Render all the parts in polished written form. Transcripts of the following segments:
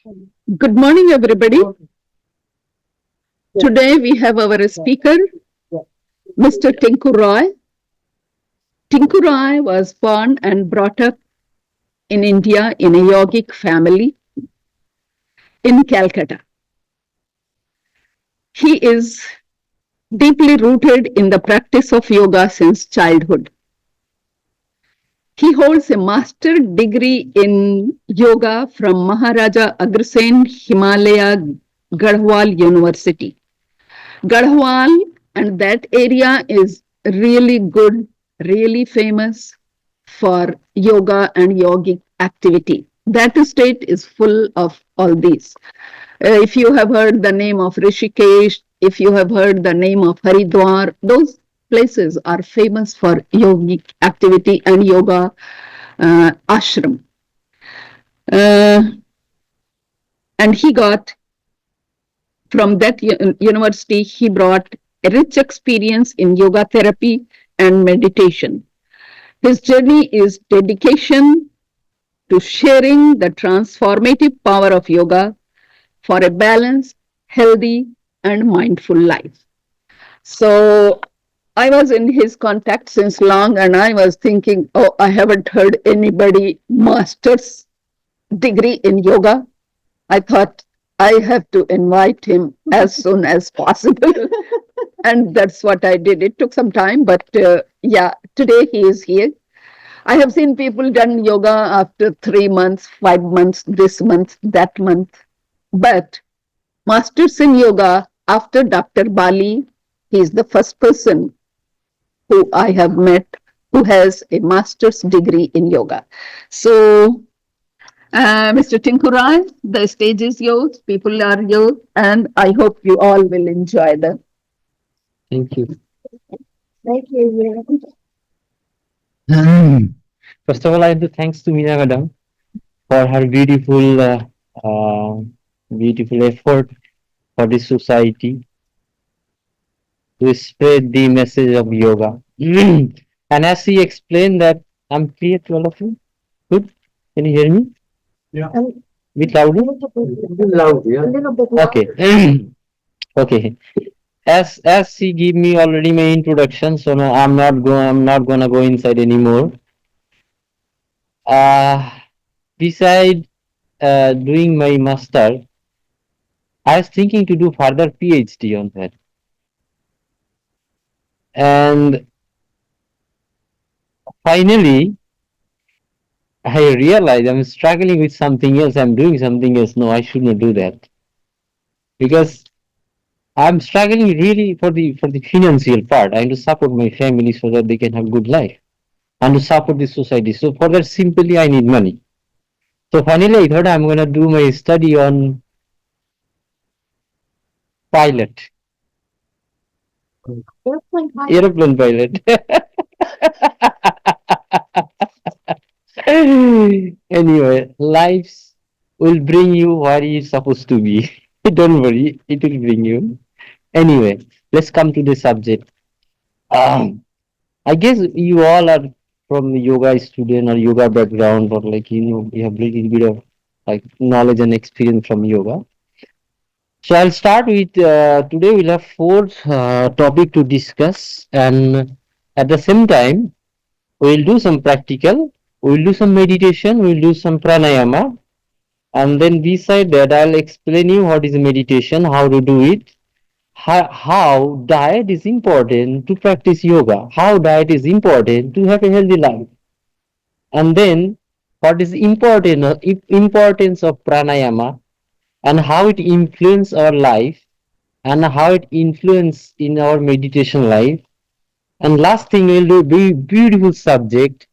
Good morning, everybody. Today we have our speaker, Mr. Tinku Roy. Tinku Roy was born and brought up in India in a yogic family in Calcutta. He is deeply rooted in the practice of yoga since childhood. He holds a master degree in yoga from Maharaja Agrasen Himalaya Garhwal University. Garhwal and that area is really good, really famous for yoga and yogic activity. That state is full of all these. If you have heard the name of Rishikesh, if you have heard the name of Haridwar, those places are famous for yogic activity and yoga ashram. Uh, and he got from that university, he brought a rich experience in yoga therapy and meditation. His journey is dedication to sharing the transformative power of yoga for a balanced, healthy, and mindful life. So I was in his contact since long, and I was thinking, oh, I haven't heard anybody master's degree in yoga. I thought I have to invite him as soon as possible. And that's what I did. It took some time, but yeah, today he is here. I have seen people done yoga after 3 months, 5 months, this month, that month. But masters in yoga after Dr. Bali, he is the first person who I have met who has a master's degree in yoga. So Mr. Tinkurai, the stage is yours, people are yours, and I hope you all will enjoy them. Thank you. Thank you. First of all, I have to thanks to Meena Madam for her uh, beautiful effort for the society to spread the message of yoga. And as she explained that, I'm clear to all of you. Good. Can you hear me? Yeah. Bit loudly. Loud, yeah. Okay. Okay. As she gave me already my introduction, so no, I'm not gonna go inside anymore. Uh, Beside doing my master, I was thinking to do further PhD on that. And finally, I realized I'm struggling with something else. I'm doing something else. No, I should not do that because I'm struggling really for the financial part. I need to support my family so that they can have good life and to support the society. So for that, simply I need money. So finally, I thought I'm gonna do my study on pilot, aeroplane pilot. Anyway, lives will bring you where you're supposed to be. Don't worry, it will bring you. Anyway, let's come to the subject. I guess you all are from the yoga student or yoga background, or like you have little bit of like knowledge and experience from yoga. So I'll start with today. We'll have four topic to discuss, and at the same time, we'll do some practical. We'll do some meditation. We'll do some pranayama, and then beside that, I'll explain you what is meditation, how to do it, how diet is important to practice yoga, how diet is important to have a healthy life, and then what is important importance of pranayama and how it influence our life and how it influence in our meditation life. And last thing we'll do beautiful subject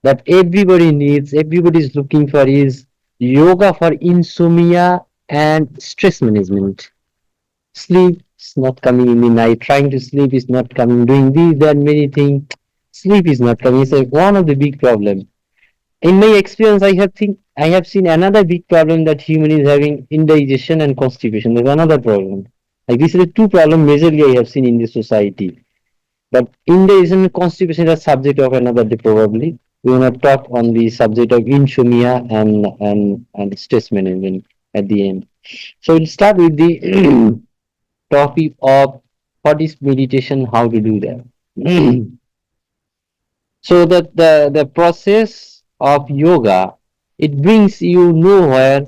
that everybody needs, everybody is looking for is yoga for insomnia and stress management. Sleep is not coming in the night. Trying to sleep is not coming. Doing these and many things. Sleep is not coming. It's like one of the big problem. In my experience, I have seen another big problem that human is having indigestion and constipation. There's another problem. Like these are the two problems majorly I have seen in the society. But indigestion and constipation is a subject of another day probably. We will not talk on the subject of insomnia and stress management. at the end. So we'll start with the topic of what is meditation, how to do that. So that the process of yoga, it brings you nowhere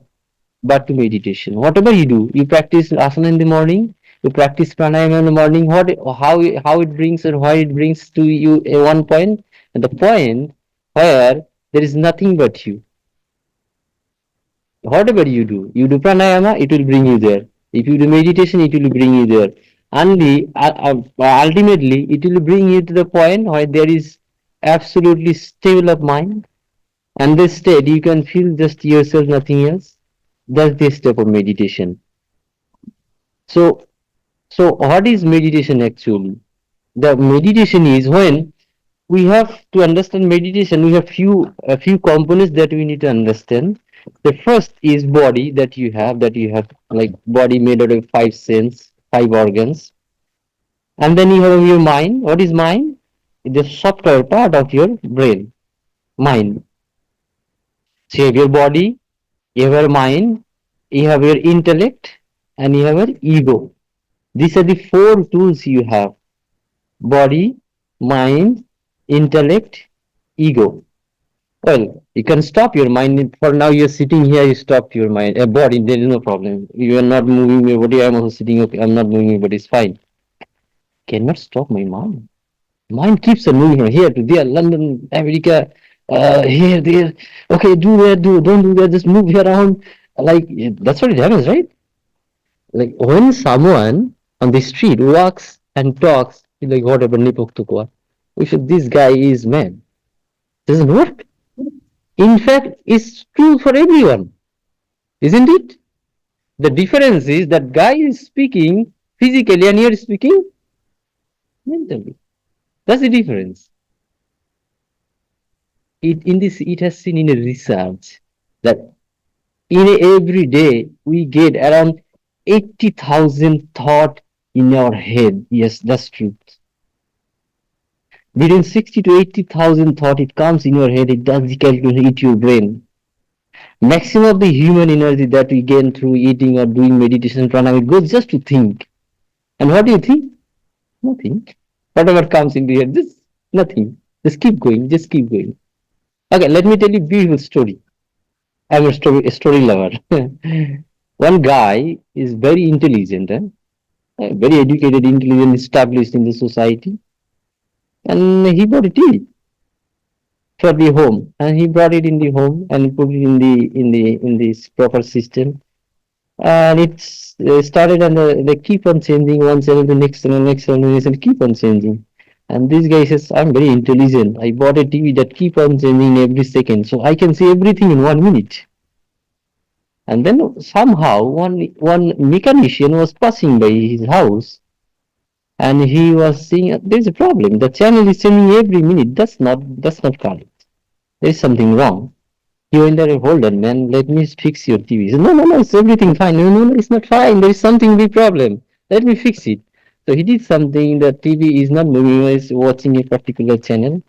but to meditation. Whatever you do, you practice asana in the morning, you practice pranayama in the morning. How it brings and why it brings to you a one point, and the point where there is nothing but you. Whatever you do pranayama, it will bring you there. If you do meditation, it will bring you there. Only ultimately, it will bring you to the point where there is absolutely stable of mind, and this state you can feel just yourself, nothing else. That's the step of meditation. So, so what is meditation actually? The meditation is when we have to understand meditation. We have a few components that we need to understand. The first is body that you have like body made out of five sense, five organs, and then you have your mind. What is mind? The software part of your brain, mind. So you have your body, you have your mind, you have your intellect, and you have your ego. These are the four tools you have: body, mind, intellect, ego. Well, you can stop your mind. For now, you're sitting here, you stop your mind. A body, there is no problem. You are not moving your body. I'm also sitting, okay, I'm not moving my body, it's fine. Cannot stop my mind. Mind keeps on moving from here to there, London, America, here, there. Okay, do that, don't do that, just move around. Like, that's what it happens, right? Like, when someone on the street walks and talks, like, whatever, nipok we should, this guy is mad. Doesn't work. In fact, it's true for everyone, isn't it? The difference is that guy is speaking physically and you're speaking mentally. That's the difference. It has seen in a research that in a, every day we get around 80,000 thought in our head. Yes, that's true. Between 60 to 80,000 thought it comes in your head, it does the calculation, hit your brain. Maximum of the human energy that we gain through eating or doing meditation pranayama, it goes just to think. And what do you think? Nothing. Whatever comes into your head, just nothing. Just keep going, just keep going. Okay, let me tell you a beautiful story. I'm a story lover. One guy is very intelligent, very educated, intelligent, established in the society, and he bought a TV for the home, and he brought it in the home and put it in this proper system, and it's started, and they keep on changing one channel, the next channel, next channel, keep on changing. And this guy says, I'm very intelligent. I bought a TV that keep on changing every second, so I can see everything in 1 minute. And then somehow one mechanician was passing by his house, and he was seeing there's a problem. The channel is changing every minute. That's not correct. There's something wrong. He went there, hold on, man, let me fix your TV. He said, no, it's everything fine. No, it's not fine. There is something big problem. Let me fix it. So he did something. The TV is not moving. He's watching a particular channel.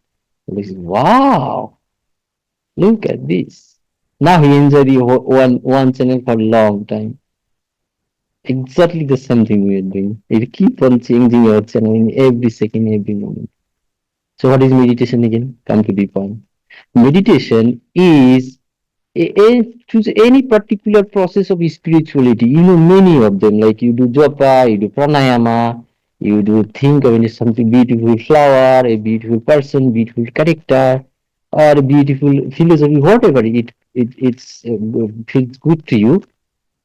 He said, wow, look at this. Now he enjoyed the one channel for a long time. Exactly the same thing we are doing. We keep on changing our channel in every second, every moment. So what is meditation again? Come to the point. Meditation is choose any particular process of spirituality. You know many of them, like you do japa, you do pranayama, you do think of something beautiful flower, a beautiful person, beautiful character, or a beautiful philosophy, whatever it's feels good to you.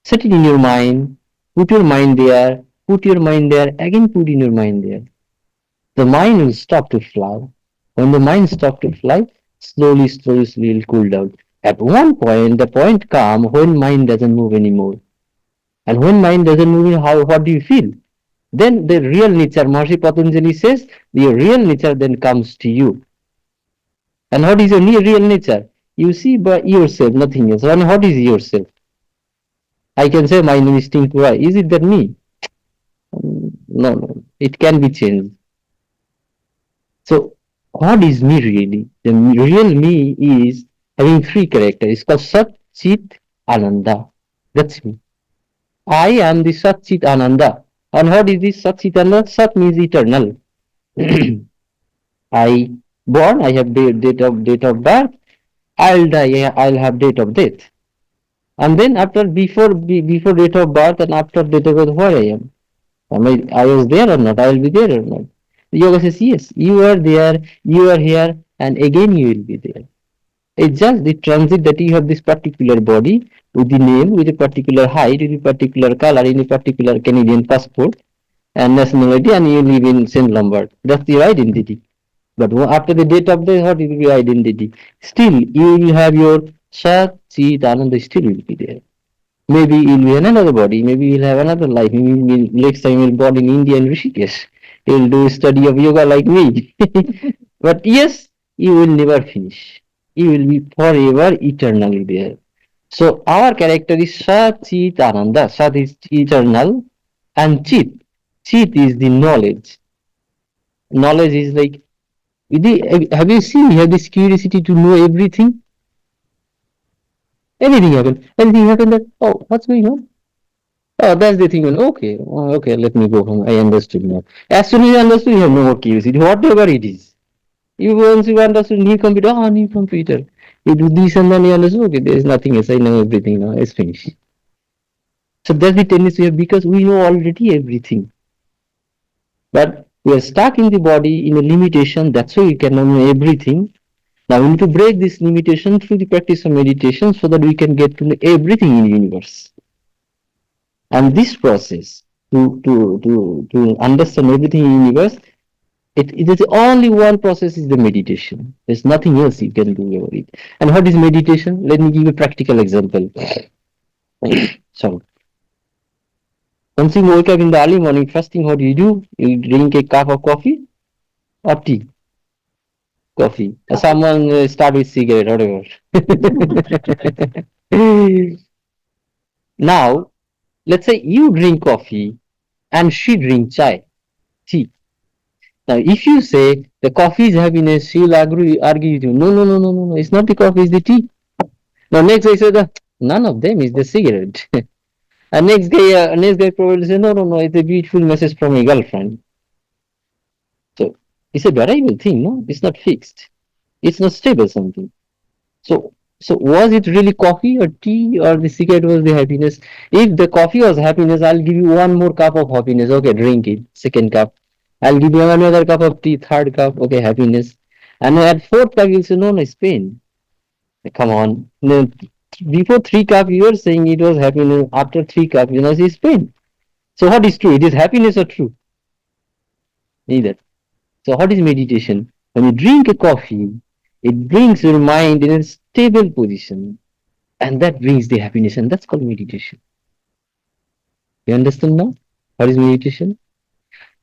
Set it in your mind, put your mind there, again put in your mind there. The mind will stop to fly. When the mind stops to fly, slowly it will cool down. At one point, the point comes when mind doesn't move anymore. And when mind doesn't move, what do you feel? Then the real nature, Maharishi Patanjali says, the real nature then comes to you. And what is your real nature? You see by yourself, nothing else. And what is yourself? I can say my name is Tinku. Is it that me? No. It can be changed. So, what is me really? The real me is having three characters. It's called Sat, Chit, Ananda. That's me. I am the Sat Chit Ananda. And what is this Sat Chit Ananda? Sat means eternal. I born, I have date of birth. I'll die, I'll have date of death. And then after before date of birth and after date of birth, where I am? I was there or not? I will be there or not? Yoga says yes. You are there. You are here, and again you will be there. It's just the transit that you have this particular body with the name, with a particular height, with a particular color, in a particular Canadian passport and nationality, and you live in Saint Lombard. That's your identity. But after the date of death, what will be your identity? Still, you will have your Sat, Chit, Ananda still will be there. Maybe you'll be in another body, maybe you'll have another life. Maybe next time you'll born in India and Rishikesh. You'll do study of yoga like me. But yes, you will never finish. You will be forever eternally there. So our character is Sat Chit Ananda. Sat is eternal and Chit. Chit is the knowledge. Knowledge is like, have you seen, you have this curiosity to know everything? Anything happen. Anything happen that, oh, what's going on? Oh, that's the thing. Okay, oh, okay, let me go home. I understood now. As soon as you understood, you have no more curiosity, whatever it is. You once you understood new computer, oh, new computer. You do this and then you understood, okay, there is nothing else. I know everything now. It's finished. So that's the tendency we have because we know already everything. But we are stuck in the body in a limitation. That's why we cannot know everything. Now we need to break this limitation through the practice of meditation so that we can get to know everything in the universe. And this process to understand everything in the universe, it is only one process is the meditation. There's nothing else you can do about it. And what is meditation? Let me give you a practical example. So once you wake up in the early morning, first thing what do? You drink a cup of coffee or tea? Coffee. Someone start with cigarette, whatever. Now, let's say you drink coffee and she drink chai, tea. Now, if you say the coffee is happiness, she'll argue with you. No, no, no, no, no, no. It's not the coffee, it's the tea. Now, next I say none of them is the cigarette. And next guy probably say, no, no, no, it's a beautiful message from a girlfriend. So it's a variable thing, no? It's not fixed. It's not stable something. So was it really coffee or tea or the cigarette was the happiness? If the coffee was happiness, I'll give you one more cup of happiness. Okay, drink it. Second cup. I'll give you another cup of tea. Third cup. Okay, happiness. And at fourth cup, you'll say, no, no, it's pain. Come on. No, before three cup, you were saying it was happiness. After three cup, it's pain. So what is true? It is happiness or true? Neither. So what is meditation? When you drink a coffee, it brings your mind in a stable position. And that brings the happiness, and that's called meditation. You understand now? What is meditation?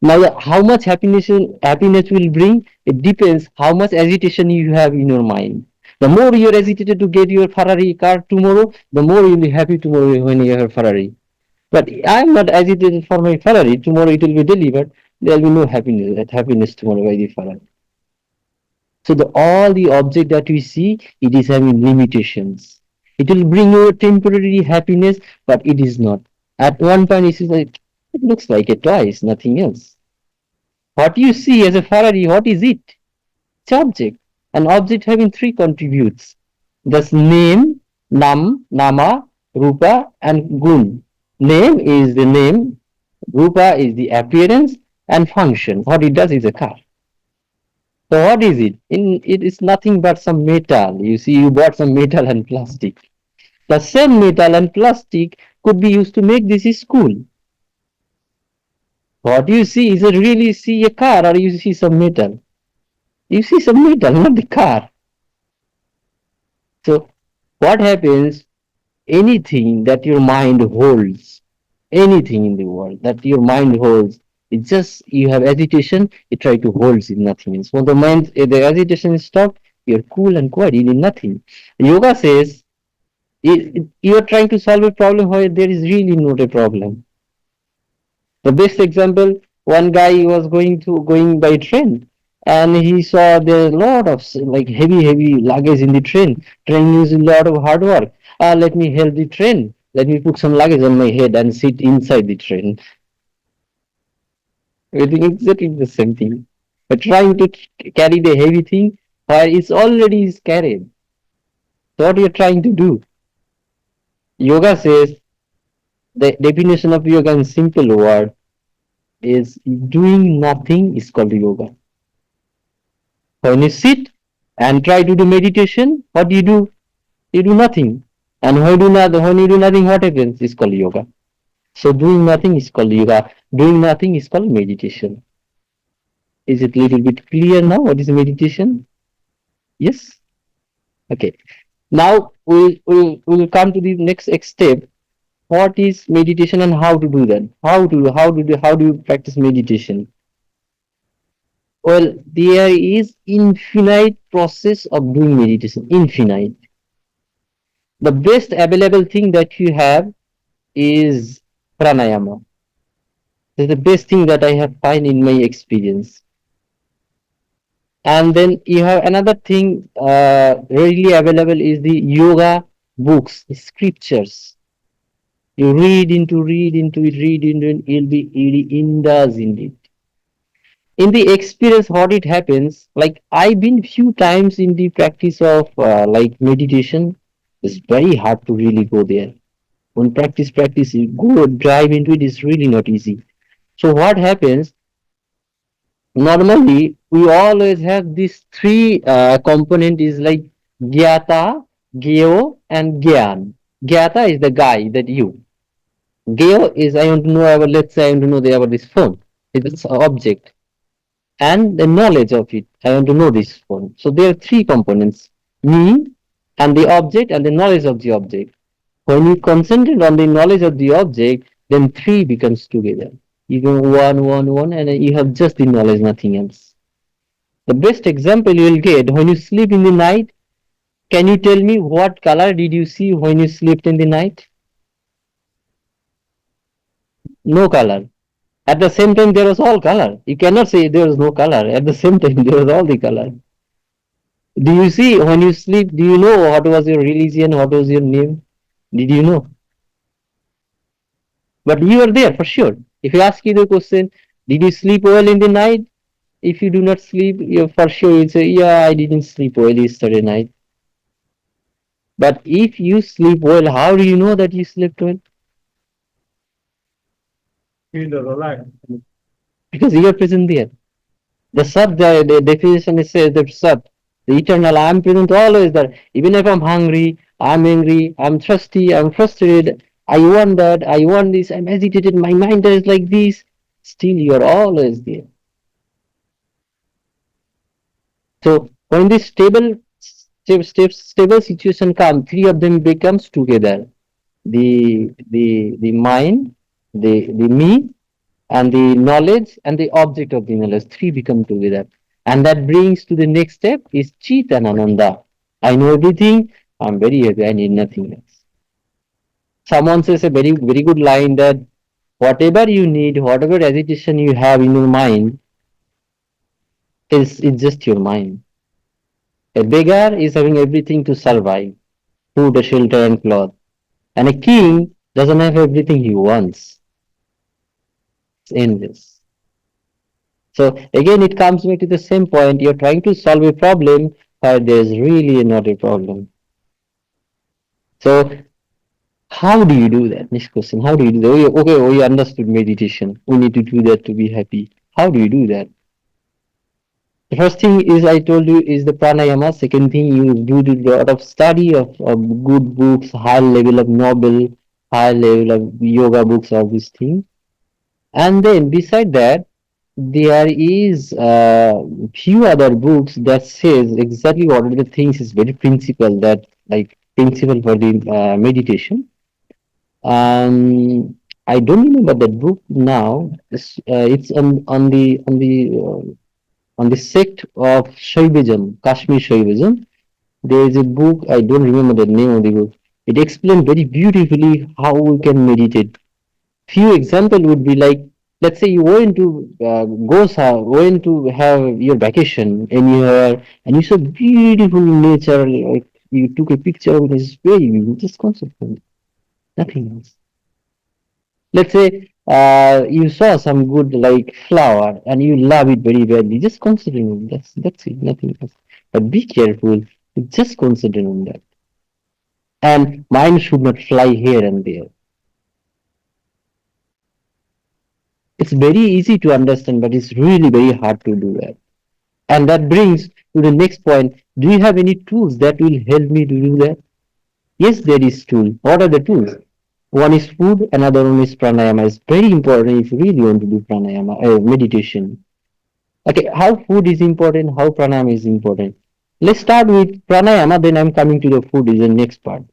Now, how much happiness will bring? It depends how much agitation you have in your mind. The more you're agitated to get your Ferrari car tomorrow, the more you'll be happy tomorrow when you have Ferrari. But I'm not agitated for my Ferrari. Tomorrow it will be delivered. There will be no happiness tomorrow by the Ferrari. So all the object that we see, it is having limitations. It will bring you a temporary happiness, but it is not. At one point, it looks like a toy, it's nothing else. What you see as a Ferrari, what is it? It's object. An object having three contributes. Thus name, nama, rupa, and gun. Name is the name, rupa is the appearance, and function. What it does is a car. So what is it? It is nothing but some metal. You see, you bought some metal and plastic. The same metal and plastic could be used to make this school. What you see is really see a car or you see some metal. You see some metal, not the car. So what happens? Anything that your mind holds, anything in the world that your mind holds, it's just you have agitation, you try to hold it, nothing else. When the agitation is stopped, you're cool and quiet, you need nothing. Yoga says you're trying to solve a problem where there is really not a problem. The best example, one guy was going by train and he saw there's a lot of heavy luggage in the train. Train uses a lot of hard work. Let me help the train. Let me put some luggage on my head and sit inside the train. We're doing exactly the same thing. We're trying to carry the heavy thing where it's already is carried. So what you're trying to do? Yoga says the definition of yoga in simple word is doing nothing is called yoga. When you sit and try to do meditation, what do you do? You do nothing. And when you do nothing, what happens? It's called yoga. So doing nothing is called yoga. Doing nothing is called meditation. Is it a little bit clear now? What is meditation? Yes? Okay. Now we'll come to the next step. What is meditation and how to do that? How do you practice meditation? Well, there is infinite process of doing meditation. Infinite. The best available thing that you have is pranayama. It's the best thing that I have find in my experience. And then you have another thing readily available is the yoga books, scriptures. You read into it, you'll be indulged in it. In the experience, what it happens, like I've been few times in the practice of like meditation. It's very hard to really go there. When practice, you go dive into it is really not easy. So what happens? Normally, we always have these three component is like gyata, gyo, and gyan. Gyata is the guy that you. Gyo is I want to know about. Let's say I want to know about this phone. It's an object and the knowledge of it. I want to know this phone. So there are three components: me and the object and the knowledge of the object. When you concentrate on the knowledge of the object, then three becomes together. You go one, and then you have just the knowledge, nothing else. The best example you will get when you sleep in the night. Can you tell me what color did you see when you slept in the night? No color. At the same time, there was all color. You cannot say there was no color. At the same time, there was all the color. Do you see when you sleep? Do you know what was your religion? What was your name? Did you know? But you are there for sure. If you ask you the question, did you sleep well in the night? If you do not sleep, you for sure you'll say, yeah, I didn't sleep well yesterday night. But if you sleep well, how do you know that you slept well? Feel the relax. Because you are present there. The Sat, the definition says that Sat, the eternal, I am present always there. Even if I'm hungry, I'm angry, I'm thirsty, I'm frustrated, I want that, I want this, I'm agitated, my mind is like this, still you are always there. So when this stable situation comes, three of them becomes together. The mind, the me, and the knowledge and the object of the knowledge. Three become together. And that brings to the next step is Chit and Ananda. I know everything, I'm very happy, I need nothing else. Someone says a very good line that whatever you need, whatever agitation you have in your mind, is it's just your mind. A beggar is having everything to survive, food, shelter, and cloth. And a king doesn't have everything he wants. It's endless. So again, it comes back to the same point. You're trying to solve a problem where there's really not a problem. So how do you do that? Next question. How do you do that? Okay, we understood meditation. We need to do that to be happy. How do you do that? The first thing is I told you is the pranayama. Second thing you do a lot of study of good books, high level of novel, high level of yoga books, all these things. And then beside that, there is few other books that says exactly what are the things is very principle that like principle for the meditation. I don't remember that book now. It's on the sect of Shaivism, Kashmir Shaivism. There is a book, I don't remember the name of the book. It explains very beautifully how we can meditate. Few example would be like, let's say you went to went to have your vacation anywhere, and you saw beautiful nature, like you took a picture of it, it's very, just concentrate. Nothing else. Let's say you saw some good like flower and you love it very badly. Just concentrate on that. That's it. Nothing else. But be careful. Just concentrate on that. And mind should not fly here and there. It's very easy to understand, but it's really very hard to do that. And that brings to the next point. Do you have any tools that will help me to do that? Yes, there is tool. What are the tools? One is food, another one is pranayama. It's very important if you really want to do pranayama, meditation. Okay, how food is important, how pranayama is important. Let's start with pranayama, then I'm coming to the food is the next part.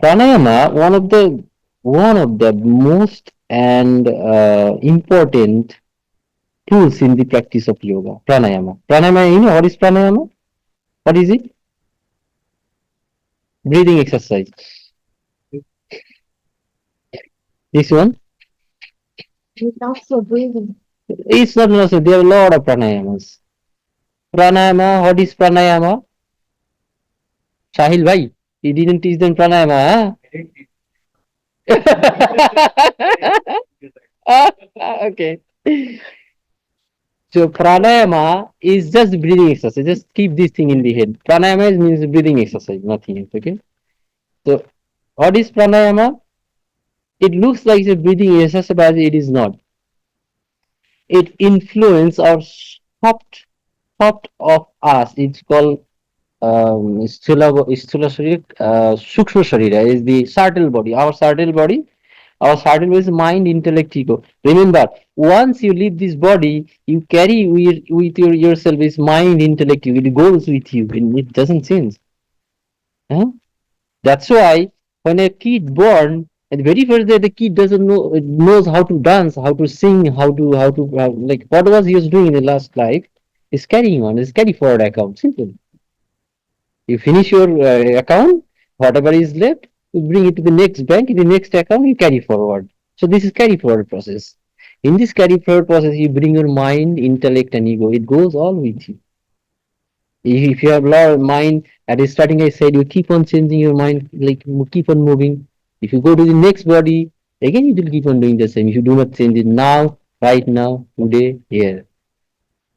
Pranayama, one of the most and important tools in the practice of yoga. Pranayama. Pranayama, you know what is pranayama? What is it? Breathing exercise. This one? It's not necessary. There are a lot of pranayamas. Pranayama, what is pranayama? Sahil bhai, you didn't teach them pranayama, huh? Okay. So pranayama is just breathing exercise. Just keep this thing in the head. Pranayama means breathing exercise, nothing else. Okay. So what is pranayama? It looks like a breathing exercise, but it is not. It influences our soft of us. It's called Sthula Sharira, Sukshma Sharira is the subtle body. Our subtle body is mind, intellect, ego. Remember, once you leave this body, you carry with yourself is mind, intellect, ego. It goes with you, and it doesn't change. Huh? That's why when a kid born, at the very first day, the kid doesn't know knows how to dance, how to sing, how to like what was he was doing in the last life is carrying on, is carry forward account. Simple. You finish your account, whatever is left, you bring it to the next bank, in the next account, you carry forward. So this is carry forward process. In this carry forward process, you bring your mind, intellect, and ego. It goes all with you. If you have a lot of mind, at the starting I said, you keep on changing your mind, like keep on moving. If you go to the next body, again it will keep on doing the same. If you do not change it now, right now, today, here.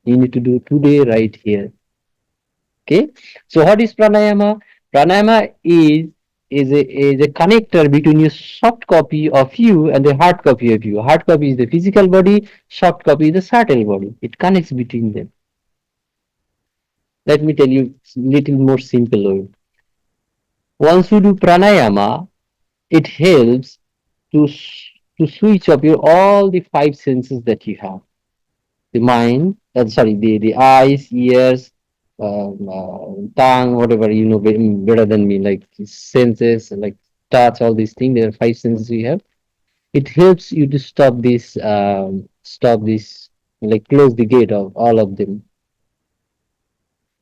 You need to do today, right here. Okay. So what is pranayama? Pranayama is a connector between your soft copy of you and the hard copy of you. Hard copy is the physical body, soft copy is the subtle body. It connects between them. Let me tell you little more simple way. Once you do pranayama, it helps to to switch up your all the five senses that you have. The mind, sorry, the eyes, ears, tongue, whatever you know better than me, like senses, like touch, all these things. There are five senses we have. It helps you to stop this, like close the gate of all of them.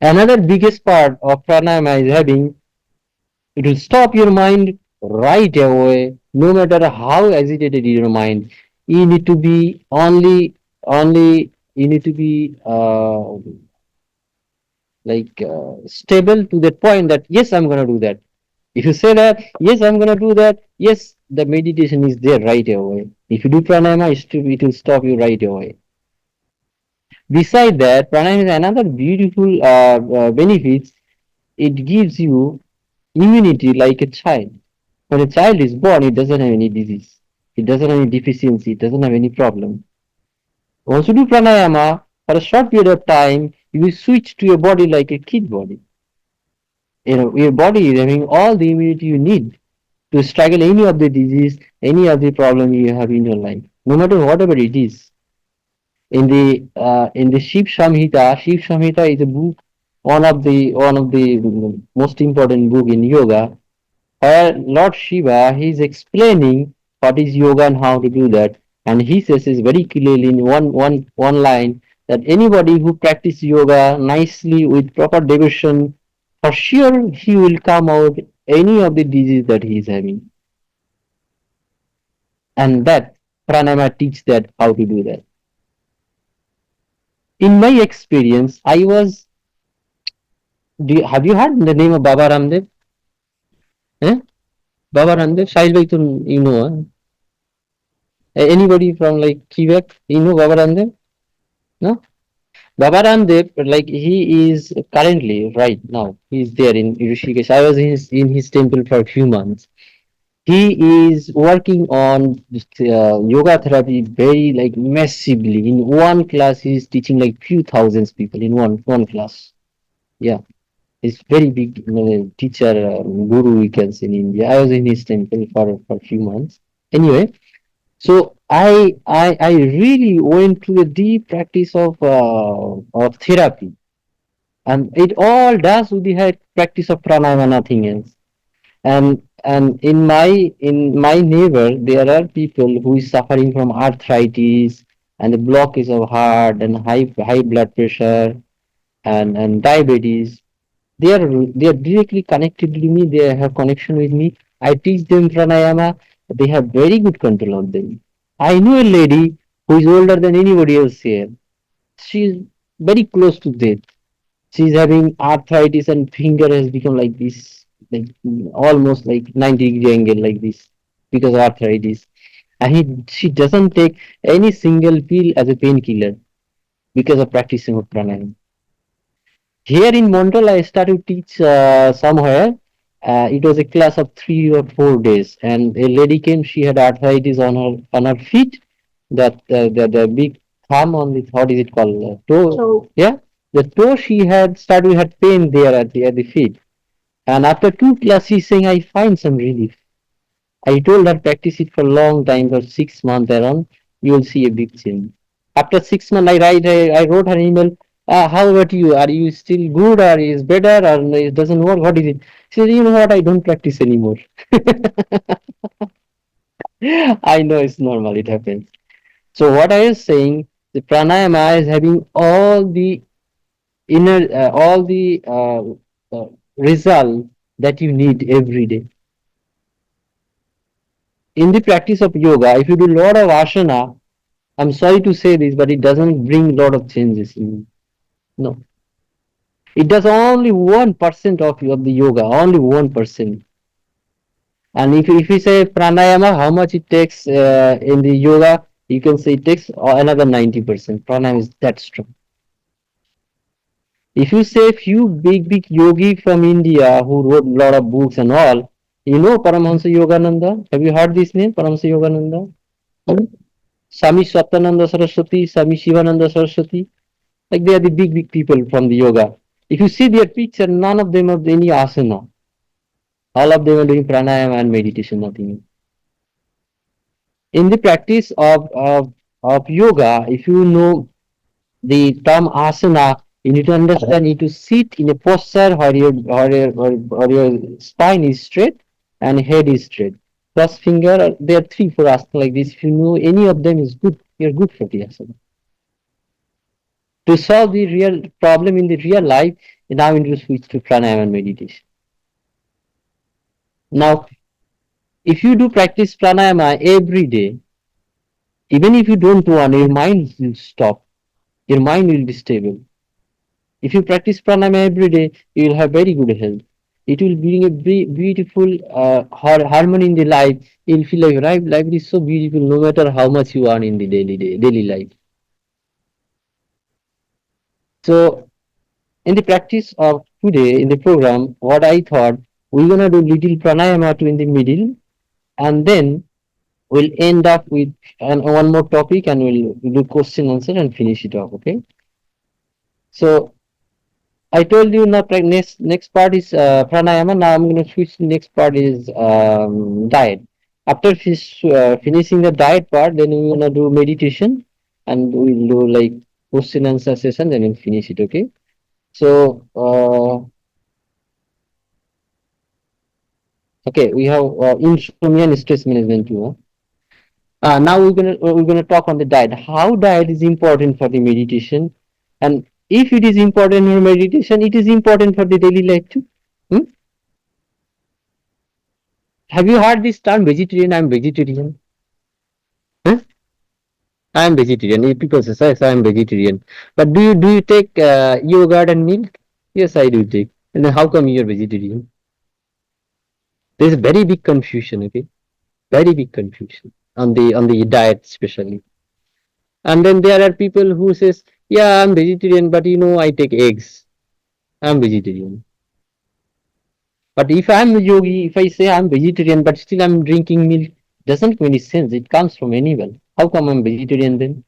Another biggest part of pranayama is having it will stop your mind right away, no matter how agitated your mind. You need to be only you need to be stable to that point that yes, I'm gonna do that. If you say that yes, I'm gonna do that, yes, the meditation is there right away. If you do pranayama, it will stop you right away. Beside that, pranayama is another beautiful benefits. It gives you immunity like a child. When a child is born, it doesn't have any disease. It doesn't have any deficiency. It doesn't have any problem. Once you do pranayama, for a short period of time, you will switch to your body like a kid body. You know, your body is having all the immunity you need to struggle any of the disease, any of the problem you have in your life, no matter whatever it is. In the Shiv Samhita is a book, one of the most important book in yoga, where Lord Shiva he is explaining what is yoga and how to do that, and he says is very clearly in one line that anybody who practice yoga nicely with proper devotion, for sure he will come out any of the disease that he is having, and that pranayama teach that how to do that. In my experience, have you heard the name of Baba Ramdev? Eh? Baba Ramdev, Sahil bhai, you know, anybody from like Quebec, you know Baba Ramdev? No? Baba Ramdev, like he is currently right now, he's there in Rishikesh. I was in his temple for a few months. He is working on this, yoga therapy very like massively. In one class, he's teaching like few thousands people in one class. Yeah, he's very big teacher, guru we can say in India. I was in his temple for a few months. Anyway, so I really went to a deep practice of therapy, and it all does with the practice of pranayama, nothing else. And in my neighbor there are people who is suffering from arthritis and the blockage of heart and high blood pressure and diabetes. They are directly connected to me. They have connection with me. I teach them pranayama. They have very good control of them. I know a lady who is older than anybody else here. She's very close to death. She's having arthritis and finger has become like this, like almost like 90-degree angle like this because of arthritis. And she doesn't take any single pill as a painkiller because of practicing of pranayama. Here in Montreal, I started to teach somewhere. It was a class of 3 or 4 days, and a lady came. She had arthritis on her feet. That the big thumb on the what is it called? Toe. So, Yeah, the toe she had pain there at the feet. And after 2 classes, she's saying, I find some relief. I told her practice it for a long time, for 6 months around, you will see a big change. After 6 months, I wrote her email. How about you? Are you still good, or is better, or no, it doesn't work? What is it? She said, you know what? I don't practice anymore. I know it's normal. It happens. So what I was saying, the pranayama is having all the result that you need every day. In the practice of yoga, if you do a lot of asana, I'm sorry to say this, but it doesn't bring a lot of changes in you. No. It does only 1% of the yoga, only 1%. And if you say pranayama, how much it takes in the yoga, you can say it takes another 90%. Pranayama is that strong. If you say few big yogi from India who wrote a lot of books and all, you know Paramahansa Yogananda? Have you heard this name, Paramahansa Yogananda? Hmm? Swami Satyananda Saraswati, Swami Shivananda Saraswati. Like they are the big people from the yoga. If you see their picture, none of them have any asana. All of them are doing pranayama and meditation, nothing. In the practice of yoga, if you know the term asana, you need to understand, you need to sit in a posture where your spine is straight and head is straight. Plus finger, there are 3 4 asanas like this. If you know any of them is good, you're good for the asana. To solve the real problem in the real life, now we need to switch to pranayama and meditation. Now, if you do practice pranayama every day, even if you don't want, your mind will stop. Your mind will be stable. If you practice pranayama every day, you will have very good health. It will bring a beautiful harmony in the life. You'll feel like life is so beautiful no matter how much you earn in the daily life. So in the practice of today in the program, what I thought, we're gonna do little pranayama to in the middle, and then we'll end up with one more topic, and we'll do question answer and finish it off. Okay. So I told you now next part is pranayama. Now I'm gonna switch. Next part is diet. After finishing the diet part, then we're gonna do meditation, and we'll do like question answer session. Then we'll finish it. Okay. So okay, we have insomnia and stress management too. Huh? Now we're gonna talk on the diet. How diet is important for the meditation, and if it is important for meditation, it is important for the daily life too. Hmm? Have you heard this term vegetarian? I'm vegetarian. Huh? I'm vegetarian. If people say, yes, I'm vegetarian. But do you take yogurt and milk? Yes, I do take. And then how come you're vegetarian? There's very big confusion, okay? Very big confusion on the diet especially. And then there are people who says, yeah, I'm vegetarian, but I take eggs. I'm vegetarian. But if I'm a yogi, if I say I'm vegetarian, but still I'm drinking milk, doesn't make any sense. It comes from anyone. How come I'm vegetarian then?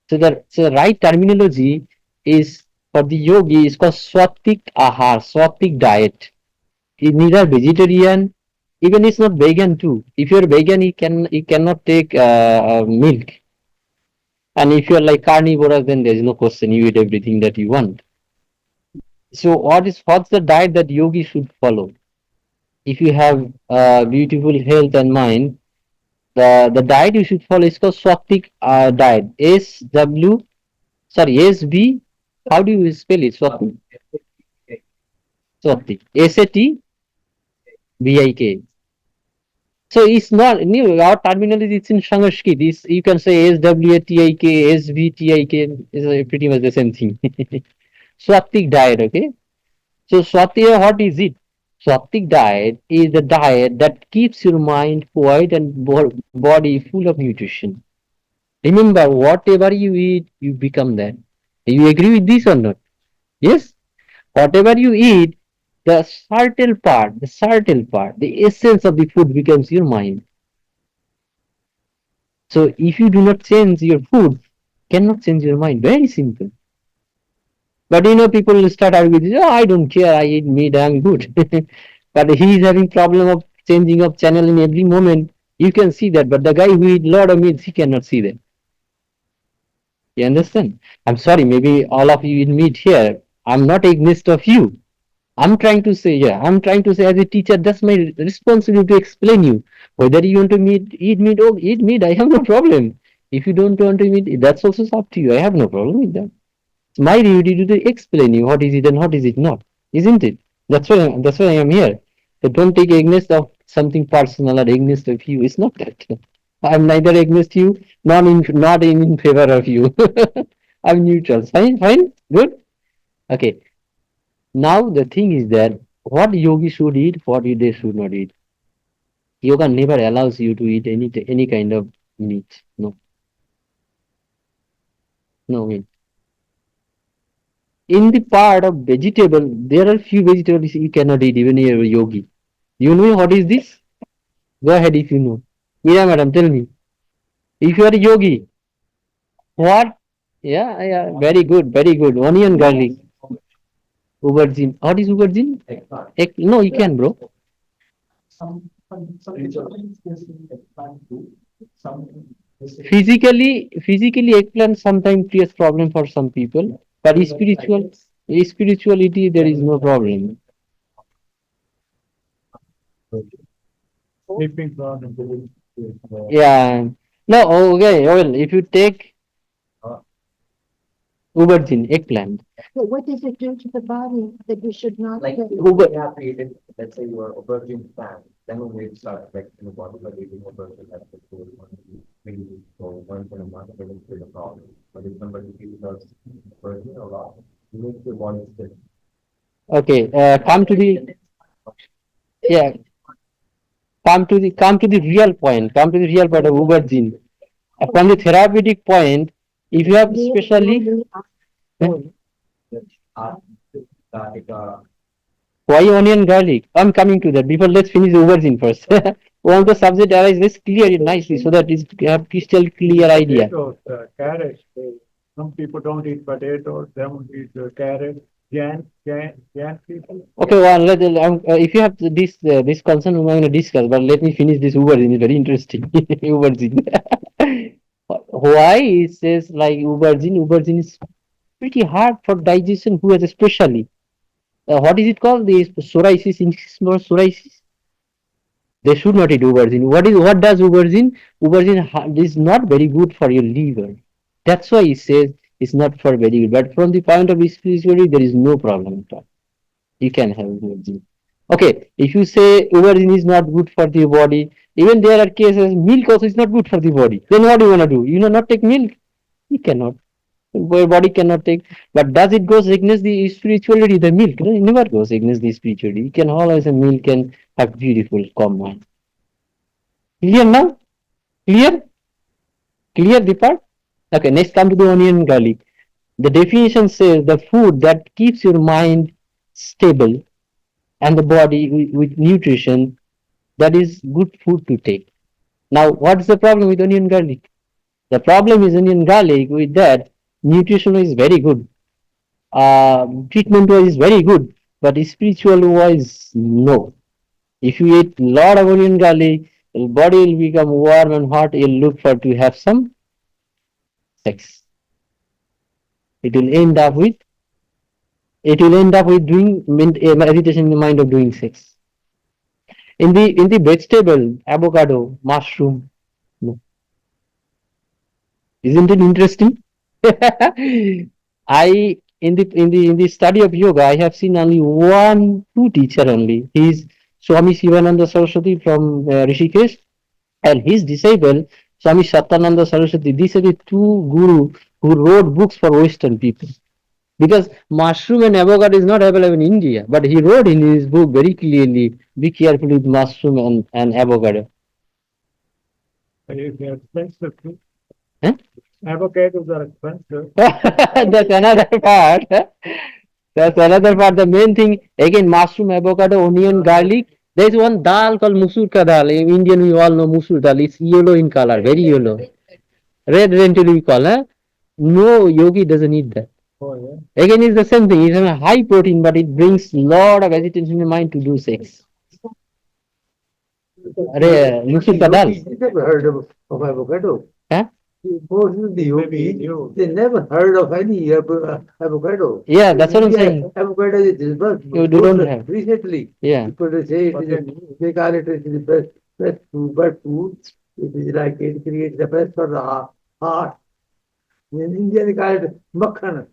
So the right terminology is for the yogi is called swatik ahar, swatik diet. He's neither vegetarian, even he's not vegan too. If you're vegan, he cannot take milk. And if you're like carnivore, then there's no question. You eat everything that you want. So what's the diet that yogi should follow? If you have beautiful health and mind, the diet you should follow is called Swatik diet. SB. How do you spell it? Swatik. Swatik. SATVIK. So it's not new. Our terminology it's in Sanskrit. You can say SWATIK, SVTIK is pretty much the same thing. Swatik diet. Okay. So Swatya, what is it? Swatik diet is the diet that keeps your mind quiet and body full of nutrition. Remember, whatever you eat, you become that. Do you agree with this or not? Yes? Whatever you eat, the essence of the food becomes your mind. So if you do not change your food, cannot change your mind. Very simple. But people will start arguing, oh, I don't care, I eat meat, I'm good. But he is having problem of changing of channel in every moment. You can see that, but the guy who eat lot of meat, he cannot see that. You understand? I'm sorry, maybe all of you eat meat here. I'm not against of you. I'm trying to say as a teacher, that's my responsibility to explain you. Whether you want to eat meat, oh, eat meat, I have no problem. If you don't want to eat, that's also up to you. I have no problem with that. It's my duty to explain you what is it and what is it not, isn't it? That's why I am here. So don't take against of something personal or against of you. It's not that. I'm neither against you not in favor of you. I'm neutral. Fine, fine, good. Okay. Now the thing is that what yogi should eat, what they should not eat. Yoga never allows you to eat any kind of meat. No, no meat. In the part of vegetable, there are few vegetables you cannot eat even you're a yogi. You know what is this? Go ahead if you know. Meera madam, tell me. If you are a yogi, what? Yeah, yeah, very good, very good. Onion garlic, aubergine. What is aubergine? Egg, no, you can, bro. Physically, eggplant sometimes creates problem for some people, but spirituality, there is no problem. Yeah. No, okay. Well, if you take aubergine, eggplant, But what does it do to the body that you should not Like take? if we have created, let's say you are a virgin fan, then we start affecting the body by eating a virgin that's the food one maybe so once in a month it doesn't create a problem. But if somebody feels us virgin a lot, it makes your body sick. okay. Yeah. Come to the real point. Come to the real point of aubergine. From the therapeutic point, if you have especially Uh, like why onion garlic, I'm coming to that. Before let's finish the aubergine first. Once the subject arises, let's clear it nicely so that it's have crystal clear idea. Potatoes, carrots. Some people don't eat potatoes, some eat carrots. Jan people. Okay, well, if you have this concern, I'm going to discuss. But let me finish this aubergine. It's very interesting. Aubergine. Why it says like aubergine? Aubergine is pretty hard for digestion. Who has especially what is it called? The psoriasis, psoriasis. They should not eat aubergine. What does aubergine? Aubergine is not very good for your liver. That's why it says it's not for very good. But from the point of spirituality, there is no problem at all. You can have aubergine. Okay, if you say aubergine is not good for the body, even there are cases milk also is not good for the body. Then what do you want to do? You know, not take milk. You cannot. Body cannot take. But does it goes against the spirituality? The milk, no, it never goes against the spirituality. You can always a milk can have beautiful calm mind. Clear now? Clear? Clear the part? Okay, next come to the onion and garlic. The definition says the food that keeps your mind stable and the body with nutrition, that is good food to take. Now, what's the problem with onion garlic? The problem is onion garlic with that nutrition is very good. Treatment wise is very good, but spiritual wise, no. If you eat lot of onion garlic, your body will become warm and hot. You'll look for to have some sex. It will end up with doing meditation in the mind of doing sex. In the vegetable, avocado, mushroom, no. Isn't it interesting? I in the study of yoga, I have seen only two teacher only. He's Swami Shivananda Saraswati from Rishikesh, and his disciple Swami Satyananda Saraswati. These are the two guru who wrote books for Western people. Because mushroom and avocado is not available in India, but he wrote in his book very clearly, be careful with mushroom and avocado. If you have expensive too. Huh? Avocados are expensive. That's another part. That's another part. The main thing, again, mushroom, avocado, onion, garlic. There's one dal called musur ka dal. In Indian, we all know musur dal. It's yellow in color, very yellow. Red lentil we call, huh? No yogi doesn't eat that. Oh, yeah. Again, it's the same thing. It's a high protein, but it brings lot of agitation in the mind to do sex. Musur ka dal. You never heard of avocado. Huh? Most of the Maybe yogis, you. they never heard of any avocado. Yeah, that's what I'm India, saying. Avocado is the best. You don't have. Recently, Yeah. people say it is they call it the best food, but food. It is like it creates the best for the heart. In India, they call it makhan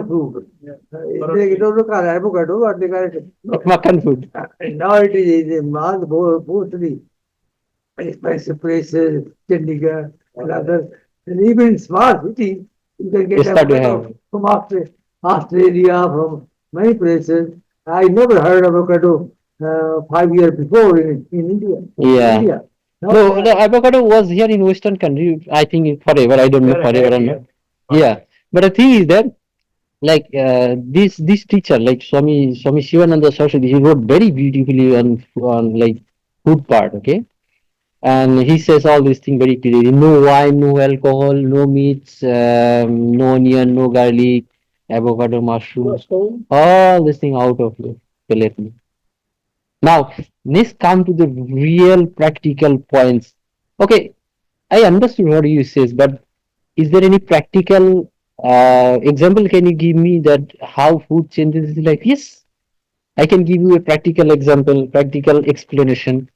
food. Yeah. They don't call it avocado, but they call it Makan food. And now it is in mostly expensive places, Chandigarh and others, and even in small cities, you can You get start to avocado have. from Australia, from many places. I never heard avocado 5 years before in India. Yeah. India. No, the avocado was here in Western country, I think forever. I don't know forever or not. Yeah. But the thing is that like this teacher, like Swami Shivananda Saraswati, he wrote very beautifully on like food part, okay? And he says all these things very clearly. No wine, no alcohol, no meats, no onion, no garlic, avocado, mushrooms, all this thing out of your palate. Now, let's come to the real practical points. Okay, I understood what you says, but is there any practical example? Can you give me that how food changes his life? Yes, I can give you a practical example, practical explanation.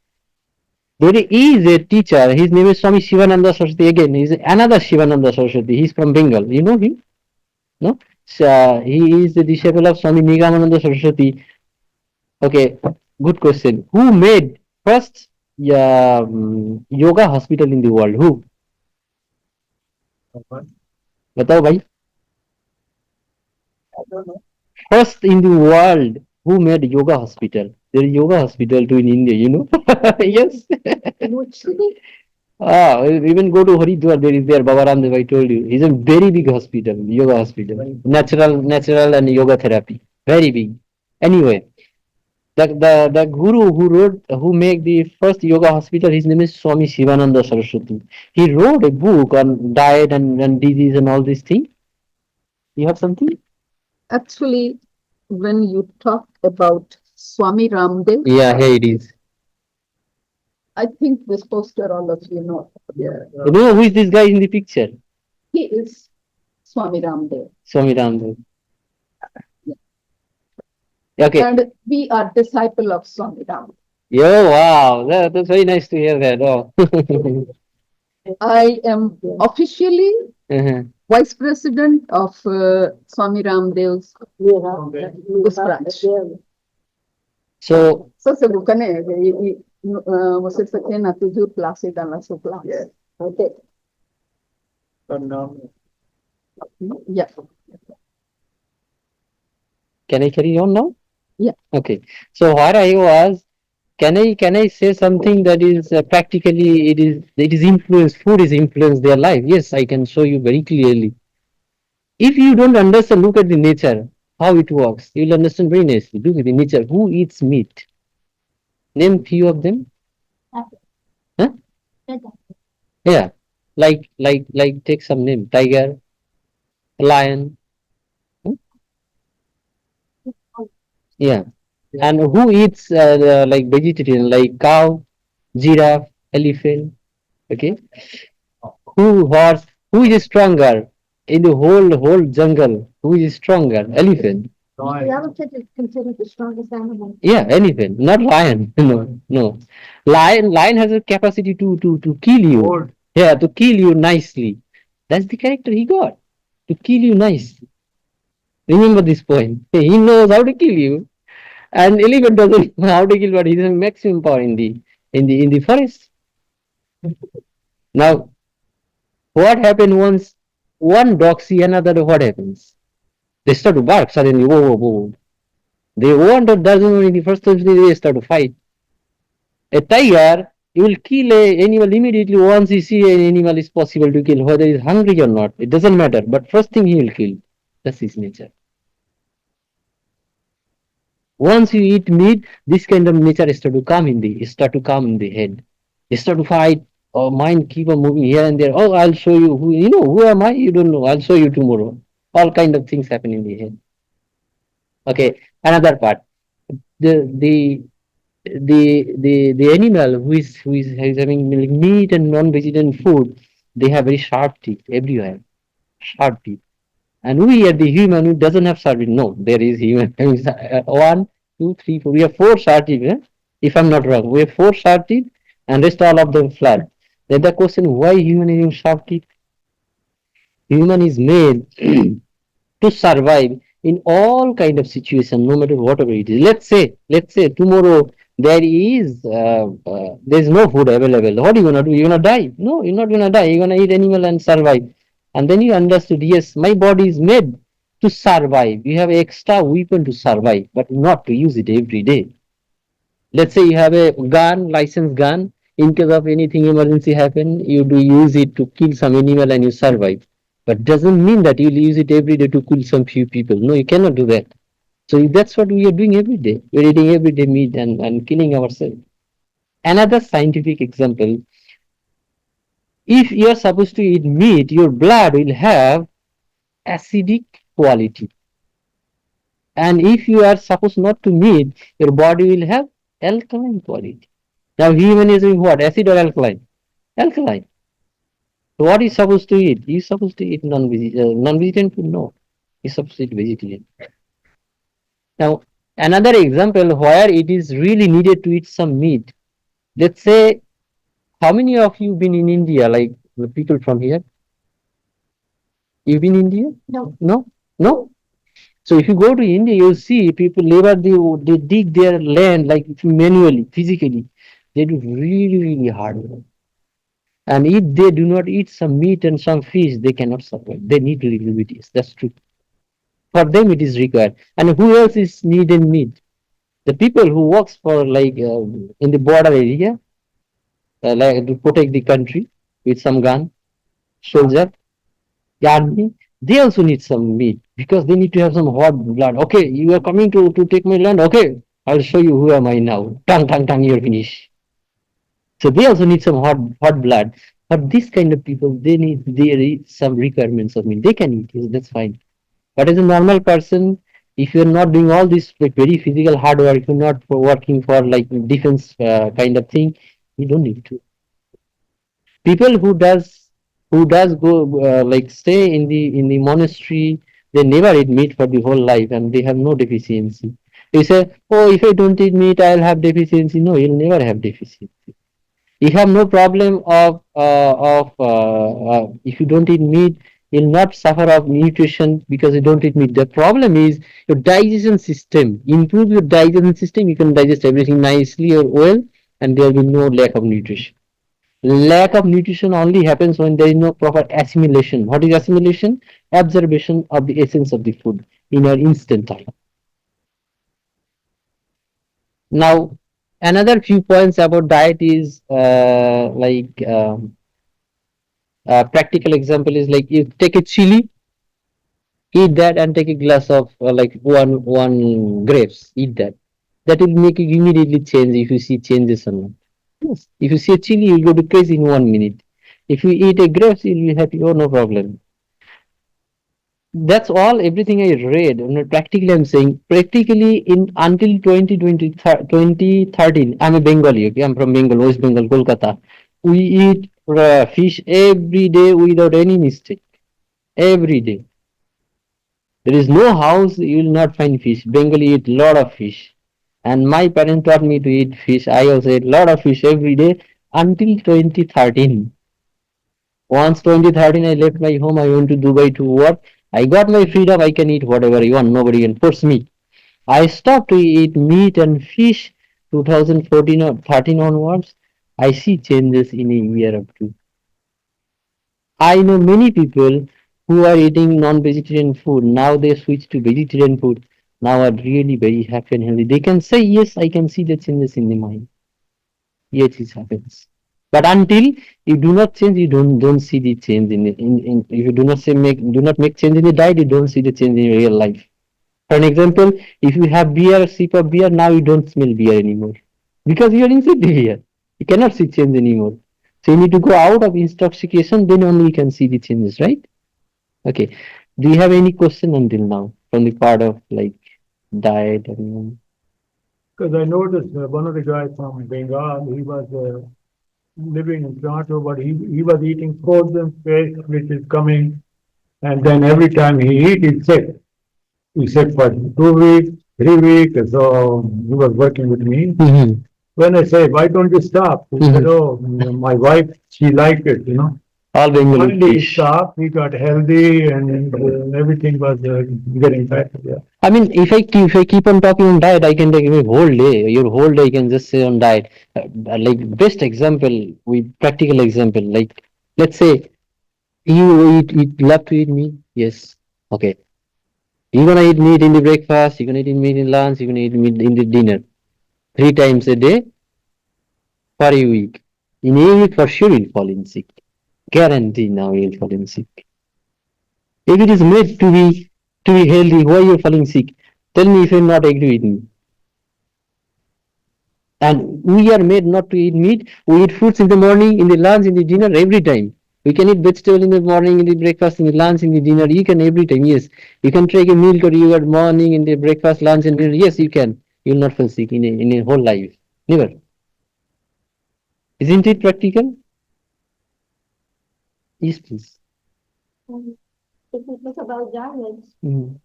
There is a teacher. His name is Swami Shivananda Saraswati. Again, he's another Shivananda Saraswati. He's from Bengal. You know him? No. So, he is the disciple of Swami Nigamananda Saraswati. Okay, good question. Who made first yoga hospital in the world? Who? बताओ भाई. I don't know. First in the world, who made yoga hospital? There is yoga hospital too in India, you know? Yes. Even go to Haridwar, there is there, Baba Ramdev, I told you. It's a very big hospital, yoga hospital. Natural and yoga therapy. Very big. Anyway, the guru who made the first yoga hospital, his name is Swami Shivananda Saraswati. He wrote a book on diet and disease and all these things. You have something? Actually, when you talk about Swami Ramdev, Yeah, here it is. I think this poster all of you know. Yeah. You know who is this guy in the picture? He is Swami Ramdev. Swami Ramdev. Okay. And we are disciple of Swami Ramdev. Yo, wow. That's very nice to hear that. Oh. I am officially Uh-huh. Vice President of Swami Ramdev's this branch. So, So se bukannya musik sekian na 7 klase dan langsung kelas. Okay. Pranayama. Yeah. Can I carry on now? Yeah. Okay. So where I was, can I say something that is practically it is influence food is influence their life? Yes, I can show you very clearly. If you don't understand, look at the nature, how it works. You'll understand very nicely. Look at the nature. Who eats meat? Name few of them. Huh? Yeah. Like take some name. Tiger, lion. Hmm? Yeah. And who eats like vegetarian, like cow, giraffe, elephant? Okay. Who horse? Who is stronger in the whole jungle? Who is stronger? Elephant. The elephant is considered the strongest animal. Yeah, elephant, not lion. No, no. Lion has a capacity to kill you. Old. Yeah, to kill you nicely. That's the character he got. To kill you nicely. Remember this point. He knows how to kill you. And elephant doesn't know how to kill, but he has maximum power in the forest. Now, what happened once one dog see another, what happens? They start to bark suddenly. Whoa, whoa, whoa. They want or doesn't want in the first place, they start to fight. A tiger, you will kill a animal immediately once you see an animal is possible to kill, whether he's hungry or not. It doesn't matter. But first thing he will kill. That's his nature. Once you eat meat, this kind of nature start to come in the head. You start to fight. Or mind keep on moving here and there. Oh, I'll show you who am I? You don't know. I'll show you tomorrow. All kind of things happen in the head. Okay. Another part. The the the animal who is having meat and non-vegetarian food, they have very sharp teeth everywhere, sharp teeth. And we are the human who doesn't have sharp teeth. No, there is human having one, two, three, four. We have four sharp teeth. If I'm not wrong, we have four sharp teeth, and rest all of them flat. Then the question: why human having sharp teeth? Human is made to survive in all kind of situation, no matter whatever it is. Let's say tomorrow there's no food available. What are you gonna do? You're gonna die? No, you're not gonna die. You're gonna eat animal and survive. And then you understood, yes, my body is made to survive. You have extra weapon to survive, but not to use it every day. Let's say you have a gun, licensed gun. In case of anything emergency happen, you do use it to kill some animal and you survive. But doesn't mean that you'll use it every day to kill some few people. No, you cannot do that. So that's what we are doing every day. We're eating every day meat and killing ourselves. Another scientific example, if you're supposed to eat meat, your blood will have acidic quality. And if you are supposed not to meat, your body will have alkaline quality. Now human is doing what? Acid or alkaline? Alkaline. So what is supposed to eat? He's supposed to eat non-vegetarian food? No. He's supposed to eat vegetarian. Now, another example where it is really needed to eat some meat. Let's say, how many of you been in India, like the people from here? You've been in India? No. No? No? So if you go to India, you'll see people labor, they dig their land like manually, physically. They do really, really hard work. And if they do not eat some meat and some fish, they cannot survive. They need little bit. Yes, that's true. For them, it is required. And who else is needing meat? The people who works for like in the border area, like to protect the country with some gun, soldier, army, they also need some meat because they need to have some hot blood. Okay, you are coming to take my land. Okay, I'll show you who am I now. Tang, tang, tang, you're finished. So they also need some hot blood. But this kind of people, they need some requirements of meat. They can eat, yes, that's fine. But as a normal person, if you're not doing all this like very physical hard work, you're not working for like defense kind of thing, you don't need to. People who does go like stay in the monastery, they never eat meat for the whole life and they have no deficiency. You say, oh, if I don't eat meat, I'll have deficiency. No, you'll never have deficiency. You have no problem of if you don't eat meat, you'll not suffer of nutrition because you don't eat meat. The problem is your digestion system. Improve your digestion system, you can digest everything nicely or well, and there will be no lack of nutrition. Lack of nutrition only happens when there is no proper assimilation. What is assimilation? Absorption of the essence of the food in an instant time. Now, another few points about diet is practical example is like you take a chili, eat that, and take a glass of like one grapes, eat that. That will make you immediately change if you see changes or not. Yes. If you see a chili, you'll go to crazy in 1 minute. If you eat a grapes, you'll be happy. Oh, no problem. That's all. Everything I read. Practically, I'm saying practically in until 2020, 2013. I'm a Bengali. Okay, I'm from Bengal, West Bengal, Kolkata. We eat fish every day without any mistake. Every day. There is no house you will not find fish. Bengali eat lot of fish. And my parents taught me to eat fish. I also ate lot of fish every day until 2013. Once 2013 I left my home, I went to Dubai to work. I got my freedom, I can eat whatever I want, nobody can force me. I stopped to eat meat and fish 2014 or 13 onwards. I see changes in a year or two. I know many people who are eating non-vegetarian food. Now they switch to vegetarian food. Now are really very happy and healthy. They can say, yes, I can see the changes in the mind. Yes, it happens. But until you do not change, you don't see the change in if you do not say make change in the diet, you don't see the change in real life. For an example, if you have beer, a sip of beer, now you don't smell beer anymore because you are inside the beer. You cannot see change anymore. So you need to go out of intoxication, then only you can see the changes, right? Okay. Do you have any question until now from the part of like diet and Because I noticed one of the guys from Bengal, he was living in Toronto, but he was eating frozen fish, which is coming, and then every time he eat, he's sick. He sick for 2 weeks, 3 weeks. So he was working with me. Mhm. When I say, why don't you stop? He said, Mhm. oh, my wife, she liked it, all Bengali Finally, he fish? stopped, he got healthy, and everything was getting better. Yeah. I mean, if I keep on talking on diet, I can take a whole day. Your whole day you can just say on diet. Like best example, with practical example. Like let's say you love to eat meat. Yes. Okay. You're gonna eat meat in the breakfast. You're gonna eat meat in lunch. You're gonna eat meat in the dinner. 3 times a day for a week. In a week, for sure you'll fall in sick. Guarantee now you'll fall in sick. If it is made to be healthy, why you're falling sick? Tell me if you're not agree with me. And we are made not to eat meat. We eat fruits in the morning, in the lunch, in the dinner, every time. We can eat vegetable in the morning, in the breakfast, in the lunch, in the dinner. You can every time. Yes, you can take a milk or you at morning in the breakfast, lunch, and dinner. Yes, you can. You'll not fall sick in a whole life. Never. Isn't it practical? Yes, please. If we talk about diets, Mhm.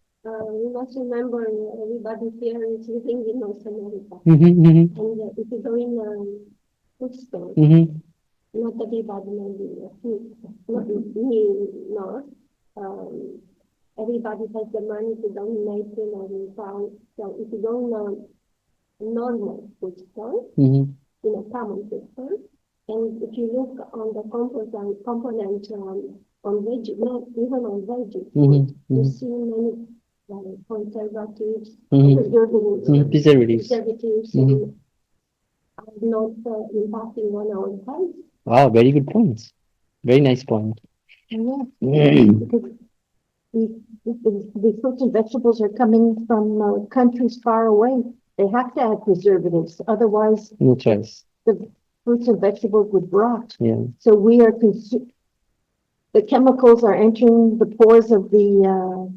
we must remember everybody here is living in North America. Mhm, mhm, And if you go in a food store, mhm, not everybody may be a food, not me, not. Um, Everybody has the money to donate in every town. So if you go in a normal food store, mhm, in a common food store, and if you look on the component on veg, not even on veggie mhm, food, you mhm, see many conservatives, mhm, preservatives, mhm. Preservatives. preservatives, Mhm. and are not impacting on our health. Wow, very good points. Very nice point. Yeah, Mhm. because the fruits and vegetables are coming from countries far away. They have to add preservatives, otherwise No choice. the fruits and vegetables would rot. Yeah. So we are the chemicals are entering the pores of the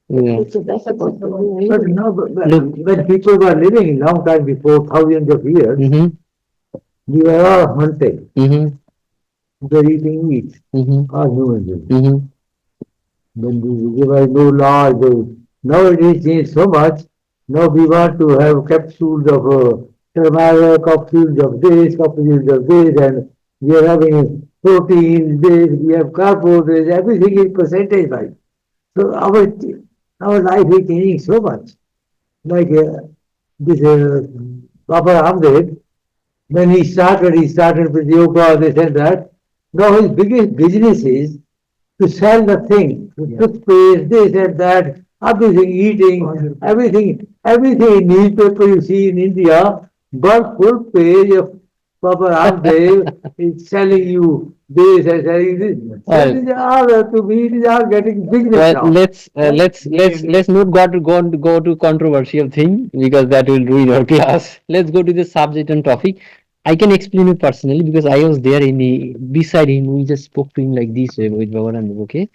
Yeah. fruits and vegetables that we are But eating. no, when people were living long time before, thousands of years, Mm-hmm. we were all hunting. Mm-hmm. We were eating meat, Mm-hmm. all human beings. Mm-hmm. When there were no laws, now it is changed so much. Now we want to have capsules of turmeric, capsules of this, capsules of this, and we are having protein, this, we have carbohydrates, everything is percentage wise. So our life is changing so much. Like this Baba Ramdev, when he started with yoga, this and that. Now his biggest business is to sell the thing, the toothpaste, this and that, everything, eating, everything in newspaper you see in India, but full page of Papa Ramdev is selling you this and selling this. So it Well, is all to me, it is all getting business well, now. let's not go to controversial thing because that will ruin our class. Let's go to the subject and topic. I can explain it personally because I was there beside him. We just spoke to him like this way with Bhavanand. Okay,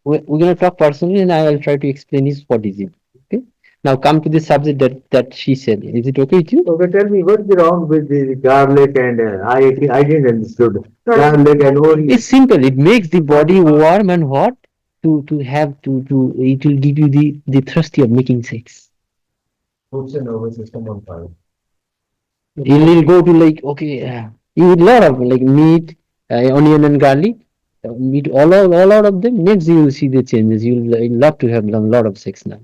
we're gonna talk personally, and I will try to explain his what is it. Okay. Now come to the subject that she said. Is it okay with you? Okay, tell me what's wrong with the garlic and I didn't understood garlic and It's onion. simple. It makes the body warm and hot to have to it will give you the thirsty of making sex. Puts your nervous system on fire. You'll go to like okay, you eat a lot of like meat, onion and garlic. Meat all out of them. Next you will see the changes. You'll love to have a lot of sex now.